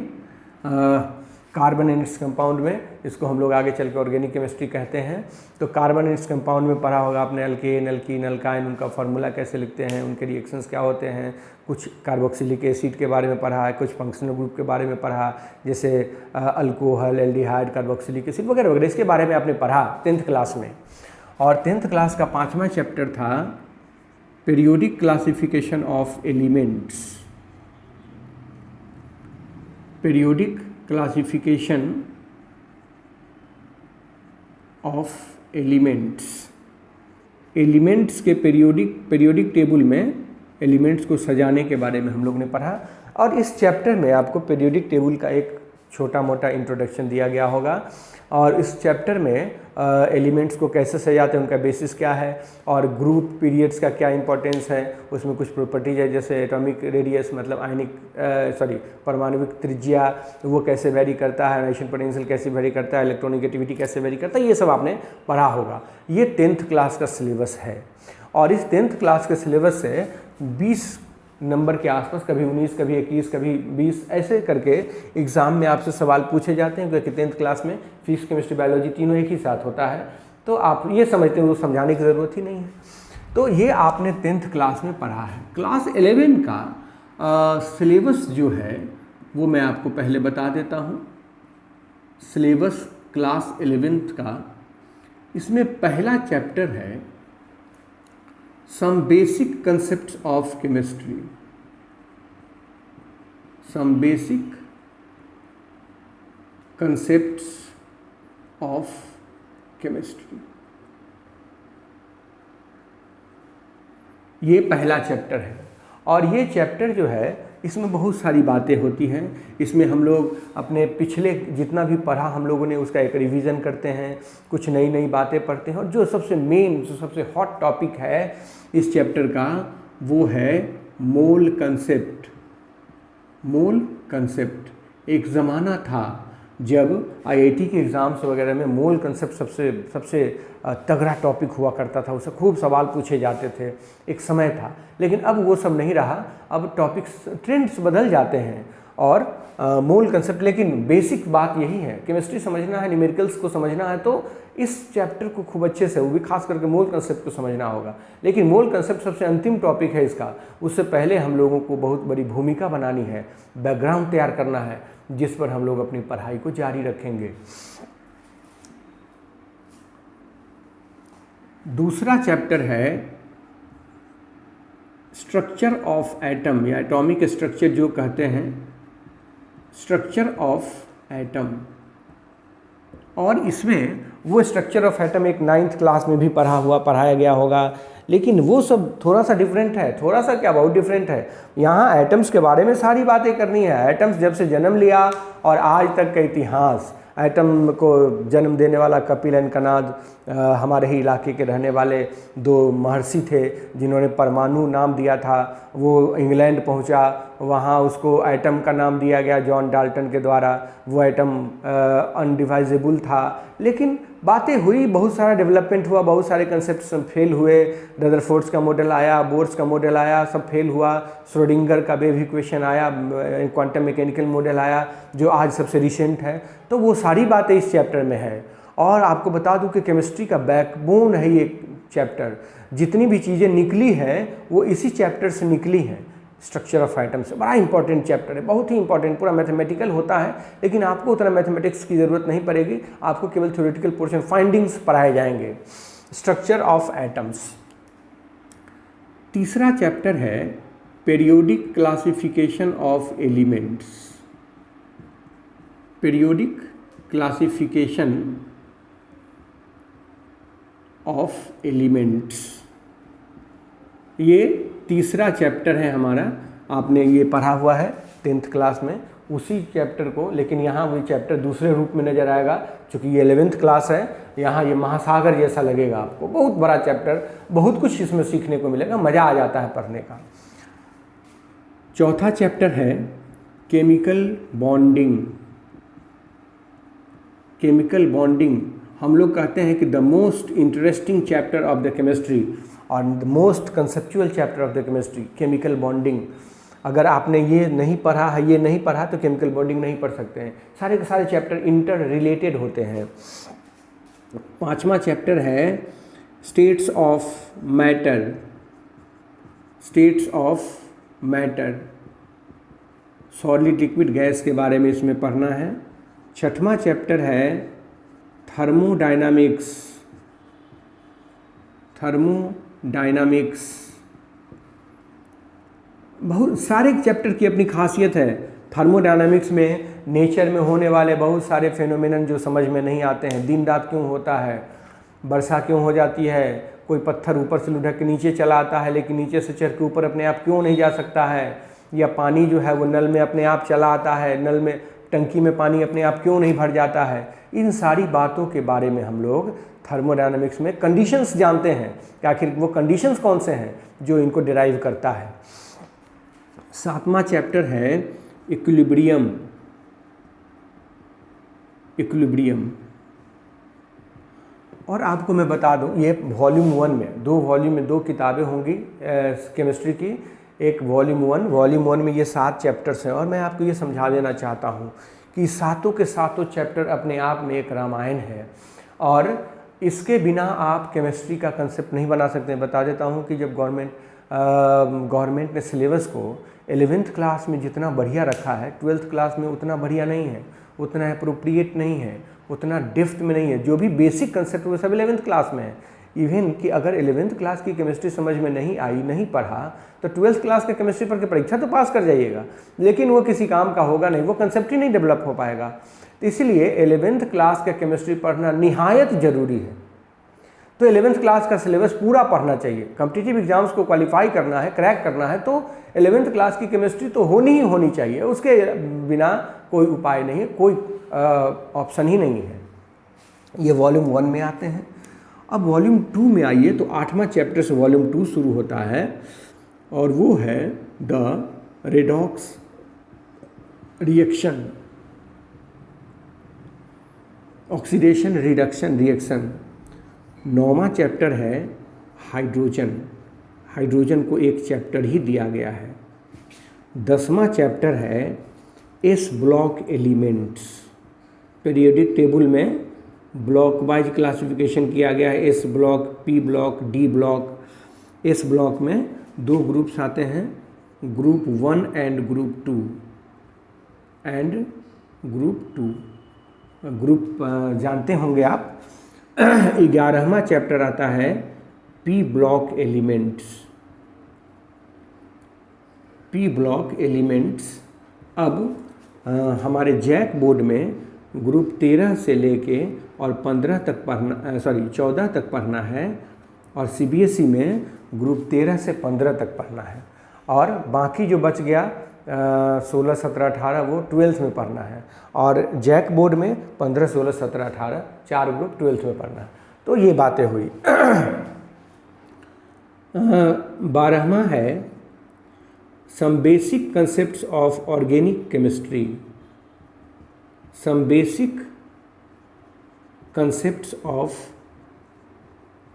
कार्बन एंड इट्स कंपाउंड में, इसको हम लोग आगे चल के ऑर्गेनिक केमिस्ट्री कहते हैं। तो कार्बन एंड इट्स कंपाउंड में पढ़ा होगा आपने अल्केन, अल्कीन, अल्काइन, उनका फार्मूला कैसे लिखते हैं, उनके रिएक्शंस क्या होते हैं, कुछ कार्बोक्सिलिक एसिड के बारे में पढ़ा है, कुछ फंक्शनल ग्रुप के बारे में पढ़ा, जैसे अल्कोहल, एल्डिहाइड, कार्बोक्सिलिक एसिड वगैरह वगैरह, इसके बारे में आपने पढ़ा 10th क्लास में। और 10th क्लास का 5वां चैप्टर था periodic classification of elements, periodic classification of elements. Elements के पीरियोडिक टेबल में एलिमेंट्स को सजाने के बारे में हम लोग ने पढ़ा। और इस चैप्टर में आपको पीरियोडिक टेबल का एक छोटा मोटा इंट्रोडक्शन दिया गया होगा। और इस चैप्टर में एलिमेंट्स को कैसे सजाते हैं, उनका बेसिस क्या है, और ग्रुप पीरियड्स का क्या इंपॉर्टेंस है, उसमें कुछ प्रॉपर्टीज है जैसे एटॉमिक रेडियस मतलब परमाणुविक त्रिज्या वो कैसे वेरी करता है, आयनाइजेशन पोटेंशियल कैसे वेरी करता है, इलेक्ट्रोनेगेटिविटी कैसे वेरी करता है, ये सब आपने पढ़ा होगा। ये 10th क्लास का सिलेबस है और इस 10th क्लास के सिलेबस से 20 नंबर के आसपास, कभी 19, कभी 21, कभी 20 ऐसे करके एग्ज़ाम में आपसे सवाल पूछे जाते हैं, क्योंकि 10th क्लास में फिजिक्स केमिस्ट्री बायोलॉजी तीनों एक ही साथ होता है, तो आप ये समझते हैं, वो समझाने की ज़रूरत ही नहीं है। तो ये आपने 10th क्लास में पढ़ा है। क्लास 11 का सिलेबस जो है वो मैं आपको पहले बता देता हूँ। सिलेबस क्लास 11th का, इसमें पहला चैप्टर है some basic concepts of chemistry. Some basic concepts of chemistry, ये पहला चैप्टर है। और ये चैप्टर जो है इसमें बहुत सारी बातें होती हैं। इसमें हम लोग अपने पिछले जितना भी पढ़ा हम लोगों ने उसका एक रिवीजन करते हैं, कुछ नई नई बातें पढ़ते हैं, और जो सबसे मेन, जो सबसे हॉट टॉपिक है इस चैप्टर का वो है मोल कंसेप्ट। मोल कंसेप्ट। एक ज़माना था जब आईआईटी के एग्ज़ाम्स वगैरह में मोल कंसेप्ट सबसे तगड़ा टॉपिक हुआ करता था, उससे खूब सवाल पूछे जाते थे, एक समय था। लेकिन अब वो सब नहीं रहा, अब टॉपिक्स ट्रेंड्स बदल जाते हैं और मोल कंसेप्ट, लेकिन बेसिक बात यही है, केमिस्ट्री समझना है, न्यूमेरिकल्स को समझना है तो इस चैप्टर को खूब अच्छे से, वो भी खास करके मोल कंसेप्ट को समझना होगा। लेकिन मोल कंसेप्ट सबसे अंतिम टॉपिक है इसका, उससे पहले हम लोगों को बहुत बड़ी भूमिका बनानी है, बैकग्राउंड तैयार करना है, जिस पर हम लोग अपनी पढ़ाई को जारी रखेंगे। दूसरा चैप्टर है स्ट्रक्चर ऑफ एटम, या एटॉमिक स्ट्रक्चर जो कहते हैं, स्ट्रक्चर ऑफ एटम। और इसमें वो स्ट्रक्चर ऑफ एटम एक 9th क्लास में भी पढ़ाया गया होगा, लेकिन वो सब थोड़ा सा डिफरेंट है। थोड़ा सा क्या, बहुत डिफरेंट है। यहाँ एटम्स के बारे में सारी बातें करनी है, एटम्स जब से जन्म लिया और आज तक का इतिहास। एटम को जन्म देने वाला कपिल एंड कनाद हमारे ही इलाके के रहने वाले 2 महर्षि थे जिन्होंने परमाणु नाम दिया था। वो इंग्लैंड पहुंचा, वहाँ उसको एटम का नाम दिया गया जॉन डाल्टन के द्वारा। वो एटम अनडिवाइजेबल था, लेकिन बातें हुई, बहुत सारा डेवलपमेंट हुआ, बहुत सारे कंसेप्ट फेल हुए। रदरफोर्ड्स का मॉडल आया, बोर्स का मॉडल आया, सब फेल हुआ। श्रोडिंगर का वेव इक्वेशन आया, क्वांटम मैकेनिकल मॉडल आया जो आज सबसे रिसेंट है। तो वो सारी बातें इस चैप्टर में है। और आपको बता दूं कि केमिस्ट्री का बैकबोन है ये चैप्टर। जितनी भी चीज़ें निकली हैं वो इसी चैप्टर से निकली हैं। स्ट्रक्चर ऑफ एटम से बड़ा इंपॉर्टेंट चैप्टर है, बहुत ही इंपॉर्टेंट, पूरा मैथमेटिकल होता है, लेकिन आपको उतना मैथमेटिक्स की ज़रूरत नहीं पड़ेगी, आपको केवल थ्योरेटिकल पोर्शन, फाइंडिंग्स पढ़ाए जाएंगे। Structure of atoms. तीसरा चैप्टर है periodic classification of elements. Periodic classification of elements, ये तीसरा चैप्टर है हमारा। आपने ये पढ़ा हुआ है 10th क्लास में उसी चैप्टर को, लेकिन यहाँ वो चैप्टर दूसरे रूप में नज़र आएगा। चूँकि ये 11th क्लास है, यहाँ ये महासागर जैसा लगेगा आपको, बहुत बड़ा चैप्टर, बहुत कुछ इसमें सीखने को मिलेगा, मज़ा आ जाता है पढ़ने का। चौथा चैप्टर है केमिकल बॉन्डिंग। केमिकल बॉन्डिंग हम लोग कहते हैं कि the most interesting chapter of the chemistry और the most conceptual chapter of the chemistry, chemical bonding. अगर आपने ये नहीं पढ़ा है, ये नहीं पढ़ा तो केमिकल बॉन्डिंग नहीं पढ़ सकते हैं। सारे के सारे चैप्टर इंटर रिलेटेड होते हैं। पांचवा चैप्टर है states of matter. States of matter, solid liquid gas के बारे में इसमें पढ़ना है। छठवां चैप्टर है थर्मोडायनामिक्स। थर्मोडायनामिक्स, बहुत सारे चैप्टर की अपनी खासियत है। थर्मोडायनामिक्स में नेचर में होने वाले बहुत सारे फेनोमेनन जो समझ में नहीं आते हैं, दिन रात क्यों होता है, वर्षा क्यों हो जाती है, कोई पत्थर ऊपर से लुढ़क के नीचे चला आता है लेकिन नीचे से चढ़ के ऊपर अपने आप क्यों नहीं जा सकता है, या पानी जो है वो नल में अपने आप चला आता है, नल में टंकी में पानी अपने आप क्यों नहीं भर जाता है। इन सारी बातों के बारे में हम लोग थर्मोडायनामिक्स में कंडीशंस जानते हैं कि आखिर वो कंडीशंस कौन से हैं जो इनको डिराइव करता है। 7वां चैप्टर है इक्विलिब्रियम। और आपको मैं बता दूं, ये वॉल्यूम 1 में, 2 वॉल्यूम में 2 किताबें होंगी केमिस्ट्री की। एक वॉल्यूम 1 में ये 7 चैप्टर्स हैं। और मैं आपको ये समझा देना चाहता हूँ कि सातों के सातों चैप्टर अपने आप में एक रामायण है, और इसके बिना आप केमिस्ट्री का कंसेप्ट नहीं बना सकते। बता देता हूँ कि जब गवर्नमेंट ने सिलेबस को 11th क्लास में जितना बढ़िया रखा है, 12th क्लास में उतना बढ़िया नहीं है, उतना अप्रोप्रिएट नहीं है, उतना डेप्थ में नहीं है। जो भी बेसिक कंसेप्ट वो सब 11th क्लास में है। इवन कि अगर 11th क्लास की केमिस्ट्री समझ में नहीं आई, नहीं पढ़ा, तो 12th क्लास का केमिस्ट्री पढ़ के परीक्षा तो पास कर जाइएगा, लेकिन वो किसी काम का होगा नहीं, वो कंसेप्ट ही नहीं डेवलप हो पाएगा। तो इसलिए 11th क्लास का केमिस्ट्री पढ़ना निहायत ज़रूरी है। तो 11th क्लास का सिलेबस पूरा पढ़ना चाहिए। कॉम्पिटिटिव एग्जाम्स को क्वालिफाई करना है, क्रैक करना है, तो 11th क्लास की केमिस्ट्री तो होनी ही होनी चाहिए। उसके बिना कोई उपाय नहीं है, कोई ऑप्शन ही नहीं है। ये वॉल्यूम 1 में आते हैं। अब वॉल्यूम 2 में आइए तो 8वां चैप्टर से वॉल्यूम 2 शुरू होता है, और वो है the redox reaction, oxidation reduction reaction. 9वां चैप्टर है हाइड्रोजन। हाइड्रोजन को एक चैप्टर ही दिया गया है। 10वां चैप्टर है S block elements. Periodic table में ब्लॉक वाइज क्लासिफिकेशन किया गया है, S block, P block, D block. S block में 2 ग्रुप्स आते हैं, ग्रुप 1 एंड ग्रुप 2 ग्रुप जानते होंगे आप। 11वां चैप्टर आता है पी ब्लॉक एलिमेंट्स। अब हमारे जैक बोर्ड में ग्रुप 13 से लेके और 15 तक पढ़ना, 14 तक पढ़ना है, और सीबीएसई में ग्रुप 13 से 15 तक पढ़ना है, और बाकी जो बच गया 16, 17, 18 वो 12th में पढ़ना है, और जैक बोर्ड में 15, 16, 17, 18 4 ग्रुप 12th में पढ़ना है। तो ये बातें हुई। 12वां है some basic concepts of organic chemistry. Some basic concepts of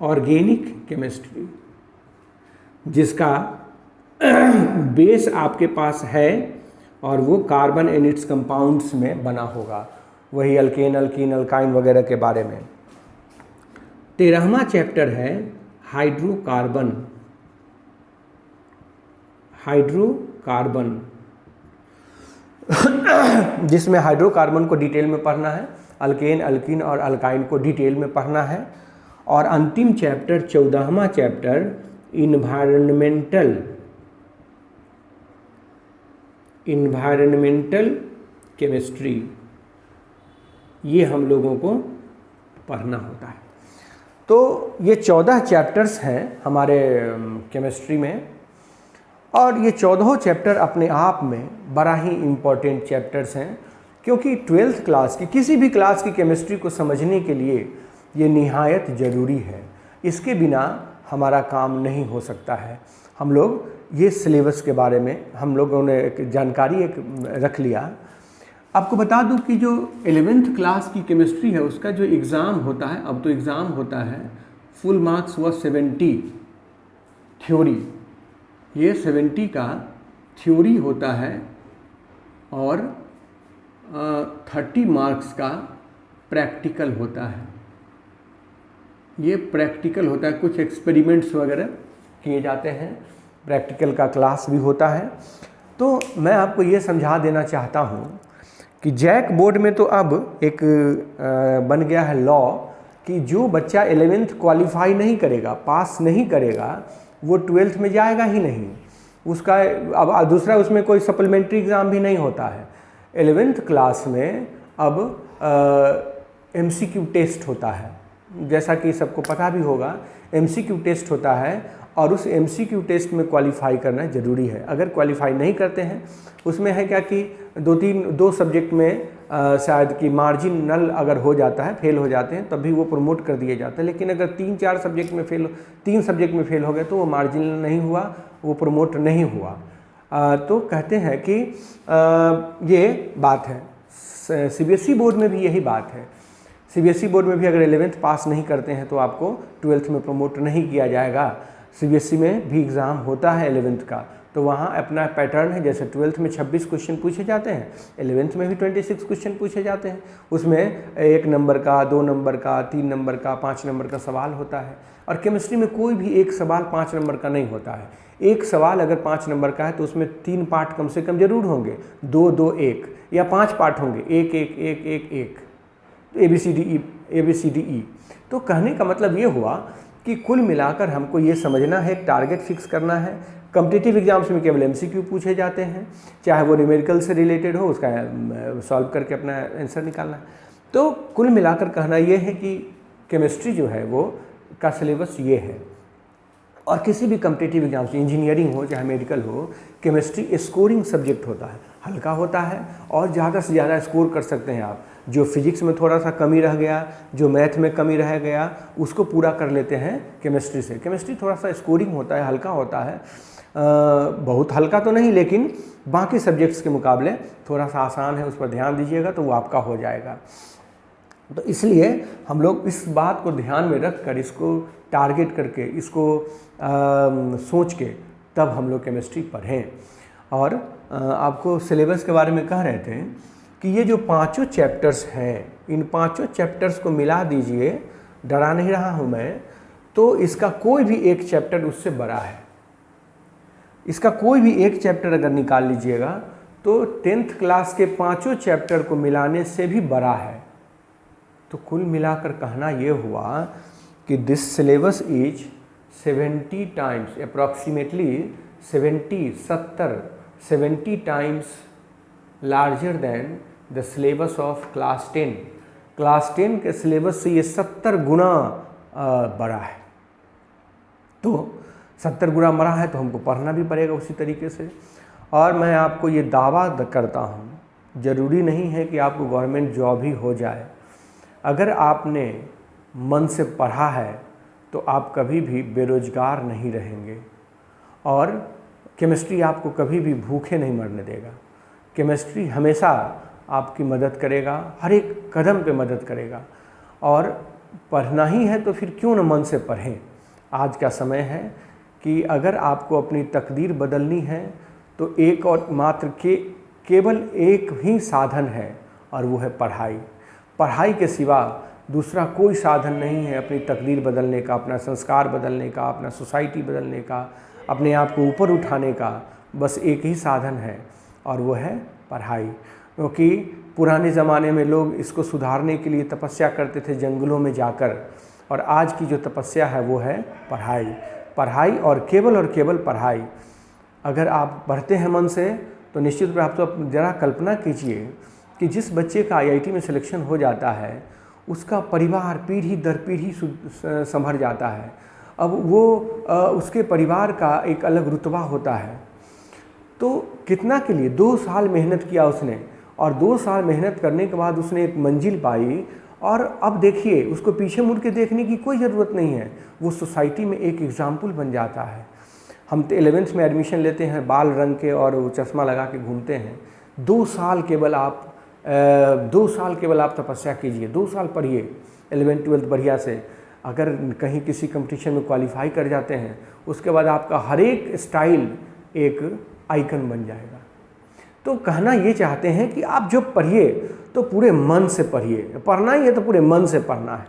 organic chemistry, जिसका बेस आपके पास है, और वो कार्बन एंड इट्स कंपाउंड्स में बना होगा, वही अल्केन, अल्कीन, अल्काइन वगैरह के बारे में। 13वां चैप्टर है हाइड्रोकार्बन। जिसमें हाइड्रोकार्बन को डिटेल में पढ़ना है, अल्केन, अल्कीन और अल्काइन को डिटेल में पढ़ना है। और अंतिम चैप्टर 14वां चैप्टर इन्वायरमेंटल केमिस्ट्री, ये हम लोगों को पढ़ना होता है। तो ये 14 चैप्टर्स हैं हमारे केमिस्ट्री में, और ये 14 चैप्टर अपने आप में बड़ा ही इम्पोर्टेंट चैप्टर्स हैं, क्योंकि 12th क्लास की, किसी भी क्लास की केमिस्ट्री को समझने के लिए ये निहायत ज़रूरी है। इसके बिना हमारा काम नहीं हो सकता है। हम लोग ये सिलेबस के बारे में हम लोगों ने एक जानकारी रख लिया। आपको बता दूं कि जो 11th क्लास की केमिस्ट्री है उसका जो एग्ज़ाम होता है, अब तो एग्ज़ाम होता है फुल मार्क्स व 70 थ्योरी, ये 70 का थ्योरी होता है, और 30 मार्क्स का प्रैक्टिकल होता है। ये प्रैक्टिकल होता है, कुछ एक्सपेरिमेंट्स वगैरह किए जाते हैं, प्रैक्टिकल का क्लास भी होता है। तो मैं आपको ये समझा देना चाहता हूँ कि जैक बोर्ड में तो अब एक बन गया है लॉ कि जो बच्चा 11th क्वालिफाई नहीं करेगा, पास नहीं करेगा, वो 12th में जाएगा ही नहीं। उसका अब दूसरा, उसमें कोई सप्लीमेंट्री एग्ज़ाम भी नहीं होता है। 11th क्लास में अब MCQ टेस्ट होता है, जैसा कि सबको पता भी होगा। MCQ टेस्ट होता है, और उस MCQ टेस्ट में क्वालिफाई करना ज़रूरी है। अगर क्वालिफाई नहीं करते हैं, उसमें है क्या कि दो सब्जेक्ट में शायद कि मार्जिनल अगर हो जाता है, फेल हो जाते हैं, तब भी वो प्रमोट कर दिए जाते हैं। लेकिन अगर 3 सब्जेक्ट में फेल हो गए तो वो मार्जिनल नहीं हुआ, वो प्रमोट नहीं हुआ। तो कहते हैं कि ये बात है। CBSE बोर्ड में भी यही बात है। CBSE बोर्ड में भी अगर 11th पास नहीं करते हैं तो आपको 12th में प्रमोट नहीं किया जाएगा। CBSE में भी एग्ज़ाम होता है 11th का, तो वहाँ अपना पैटर्न है। जैसे 12th में 26 क्वेश्चन पूछे जाते हैं, 11th में भी 26 क्वेश्चन पूछे जाते हैं। उसमें 1 नंबर का, 2 नंबर का, 3 नंबर का, 5 नंबर का सवाल होता है। और केमिस्ट्री में कोई भी एक सवाल 5 नंबर का नहीं होता है। एक सवाल अगर 5 नंबर का है तो उसमें 3 पार्ट कम से कम जरूर होंगे, 2 2 1 या 5 पार्ट होंगे, 1 1 1 1 1, ABCDE। तो कहने का मतलब ये हुआ कि कुल मिलाकर हमको ये समझना है, टारगेट फिक्स करना है। कॉम्पिटिटिव एग्जाम्स में केवल MCQ पूछे जाते हैं, चाहे वो न्यूमेरिकल से रिलेटेड हो, उसका सॉल्व करके अपना आंसर निकालना है। तो कुल मिलाकर कहना ये है कि केमिस्ट्री जो है वो का सिलेबस ये है। और किसी भी कॉम्पिटिटिव एग्जाम से, इंजीनियरिंग हो चाहे मेडिकल हो, केमिस्ट्री स्कोरिंग सब्जेक्ट होता है, हल्का होता है और ज़्यादा से ज़्यादा स्कोर कर सकते हैं आप। जो फिजिक्स में थोड़ा सा कमी रह गया, जो मैथ में कमी रह गया, उसको पूरा कर लेते हैं केमिस्ट्री से। केमिस्ट्री थोड़ा सा स्कोरिंग होता है, हल्का होता है, बहुत हल्का तो नहीं, लेकिन बाकी सब्जेक्ट्स के मुकाबले थोड़ा सा आसान है। उस पर ध्यान दीजिएगा तो वो आपका हो जाएगा। तो इसलिए हम लोग इस बात को ध्यान में रख कर, इसको टारगेट करके, इसको सोच के तब हम लोग केमिस्ट्री पढ़ें। और आपको सिलेबस के बारे में कह रहे थे कि ये जो 5 चैप्टर्स हैं, इन 5 चैप्टर्स को मिला दीजिए, डरा नहीं रहा हूँ मैं, तो इसका कोई भी एक चैप्टर उससे बड़ा है। इसका कोई भी एक चैप्टर अगर निकाल लीजिएगा तो 10th क्लास के 5 चैप्टर को मिलाने से भी बड़ा है। तो कुल मिलाकर कहना ये हुआ कि this syllabus is 70 times, approximately 70 times larger than the syllabus of class 10। Class 10 के सिलेबस से ये 70 गुना बड़ा है। तो 70 गुना बड़ा है तो हमको पढ़ना भी पड़ेगा उसी तरीके से। और मैं आपको ये दावा करता हूँ, ज़रूरी नहीं है कि आपको गवर्नमेंट जॉब ही हो जाए। अगर आपने मन से पढ़ा है तो आप कभी भी बेरोजगार नहीं रहेंगे और केमिस्ट्री आपको कभी भी भूखे नहीं मरने देगा। केमिस्ट्री हमेशा आपकी मदद करेगा, हर एक कदम पे मदद करेगा। और पढ़ना ही है तो फिर क्यों न मन से पढ़ें। आज का समय है कि अगर आपको अपनी तकदीर बदलनी है तो एक और मात्र केवल एक ही साधन है और वो है पढ़ाई। पढ़ाई के सिवा दूसरा कोई साधन नहीं है अपनी तकदीर बदलने का, अपना संस्कार बदलने का, अपना सोसाइटी बदलने का, अपने आप को ऊपर उठाने का। बस एक ही साधन है और वो है पढ़ाई। क्योंकि पुराने ज़माने में लोग इसको सुधारने के लिए तपस्या करते थे जंगलों में जाकर, और आज की जो तपस्या है वो है पढ़ाई। पढ़ाई और केवल पढ़ाई। अगर आप पढ़ते हैं मन से तो निश्चित रूप से आप तो ज़रा कल्पना कीजिए कि जिस बच्चे का IIT में सिलेक्शन हो जाता है उसका परिवार पीढ़ी दर पीढ़ी संभर जाता है। अब वो उसके परिवार का एक अलग रुतबा होता है। तो कितना के लिए 2 साल मेहनत किया उसने, और 2 साल मेहनत करने के बाद उसने एक मंजिल पाई, और अब देखिए उसको पीछे मुड़ के देखने की कोई ज़रूरत नहीं है। वो सोसाइटी में एक एग्ज़ाम्पल बन जाता है। हम तो 11th में एडमिशन लेते हैं, बाल रंग के और वो चश्मा लगा के घूमते हैं। 2 साल केवल आप तपस्या कीजिए, 2 साल पढ़िए 11th 12th बढ़िया से। अगर कहीं किसी कंपटीशन में क्वालिफाई कर जाते हैं, उसके बाद आपका हर एक स्टाइल एक आइकन बन जाएगा। तो कहना ये चाहते हैं कि आप जब पढ़िए तो पूरे मन से पढ़िए। पढ़ना ही है तो पूरे मन से पढ़ना है।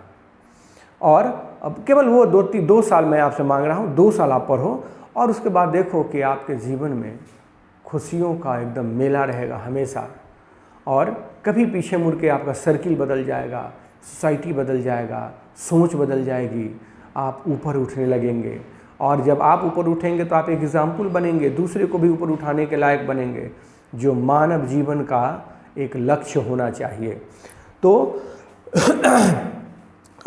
और अब केवल वो 2 साल मैं आपसे मांग रहा हूँ, 2 साल आप पढ़ो और उसके बाद देखो कि आपके जीवन में खुशियों का एकदम मेला रहेगा हमेशा। और कभी पीछे मुड़ के आपका सर्किल बदल जाएगा, सोसाइटी बदल जाएगा, सोच बदल जाएगी, आप ऊपर उठने लगेंगे। और जब आप ऊपर उठेंगे तो आप एक एग्जाम्पल बनेंगे, दूसरे को भी ऊपर उठाने के लायक बनेंगे, जो मानव जीवन का एक लक्ष्य होना चाहिए। तो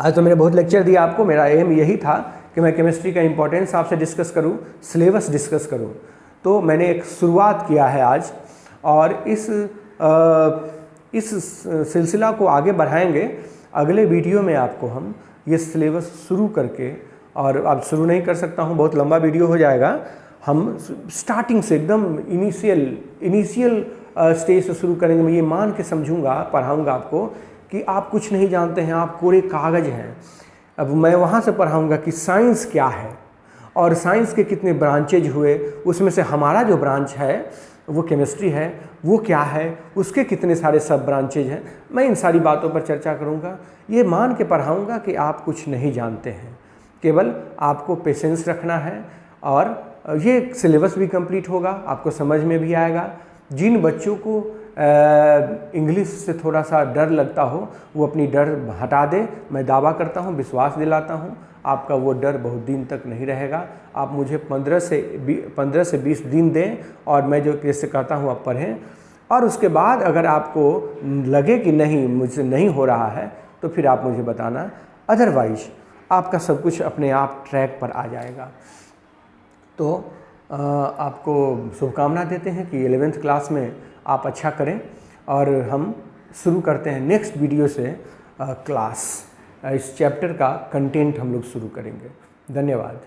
आज तो मैंने बहुत लेक्चर दिया आपको। मेरा एम यही था कि मैं केमिस्ट्री का इम्पोर्टेंस आपसे डिस्कस करूं, सिलेबस डिस्कस करूं। तो मैंने एक शुरुआत किया है आज, और इस सिलसिला को आगे बढ़ाएंगे। अगले वीडियो में आपको हम ये सिलेबस शुरू करके, और अब शुरू नहीं कर सकता हूँ, बहुत लंबा वीडियो हो जाएगा, हम स्टार्टिंग से एकदम इनिशियल स्टेज से शुरू करेंगे। मैं ये मान के समझूंगा, पढ़ाऊंगा आपको कि आप कुछ नहीं जानते हैं, आप कोरे कागज़ हैं। अब मैं वहाँ से पढ़ाऊंगा कि साइंस क्या है और साइंस के कितने ब्रांचेज हुए, उसमें से हमारा जो ब्रांच है वो केमिस्ट्री है, वो क्या है, उसके कितने सारे सब ब्रांचेज हैं। मैं इन सारी बातों पर चर्चा करूंगा। ये मान के पढ़ाऊंगा कि आप कुछ नहीं जानते हैं, केवल आपको पेशेंस रखना है, और ये सिलेबस भी कंप्लीट होगा, आपको समझ में भी आएगा। जिन बच्चों को इंग्लिश से थोड़ा सा डर लगता हो वो अपनी डर हटा दे। मैं दावा करता हूँ, विश्वास दिलाता हूँ, आपका वो डर बहुत दिन तक नहीं रहेगा। आप मुझे 15 से 20 दिन दें, और मैं जो कैसे कहता हूँ आप पढ़ें, और उसके बाद अगर आपको लगे कि नहीं मुझसे नहीं हो रहा है तो फिर आप मुझे बताना, अदरवाइज आपका सब कुछ अपने आप ट्रैक पर आ जाएगा। तो आपको शुभकामना देते हैं कि 11th क्लास में आप अच्छा करें, और हम शुरू करते हैं नेक्स्ट वीडियो से क्लास। इस चैप्टर का कंटेंट हम लोग शुरू करेंगे। धन्यवाद।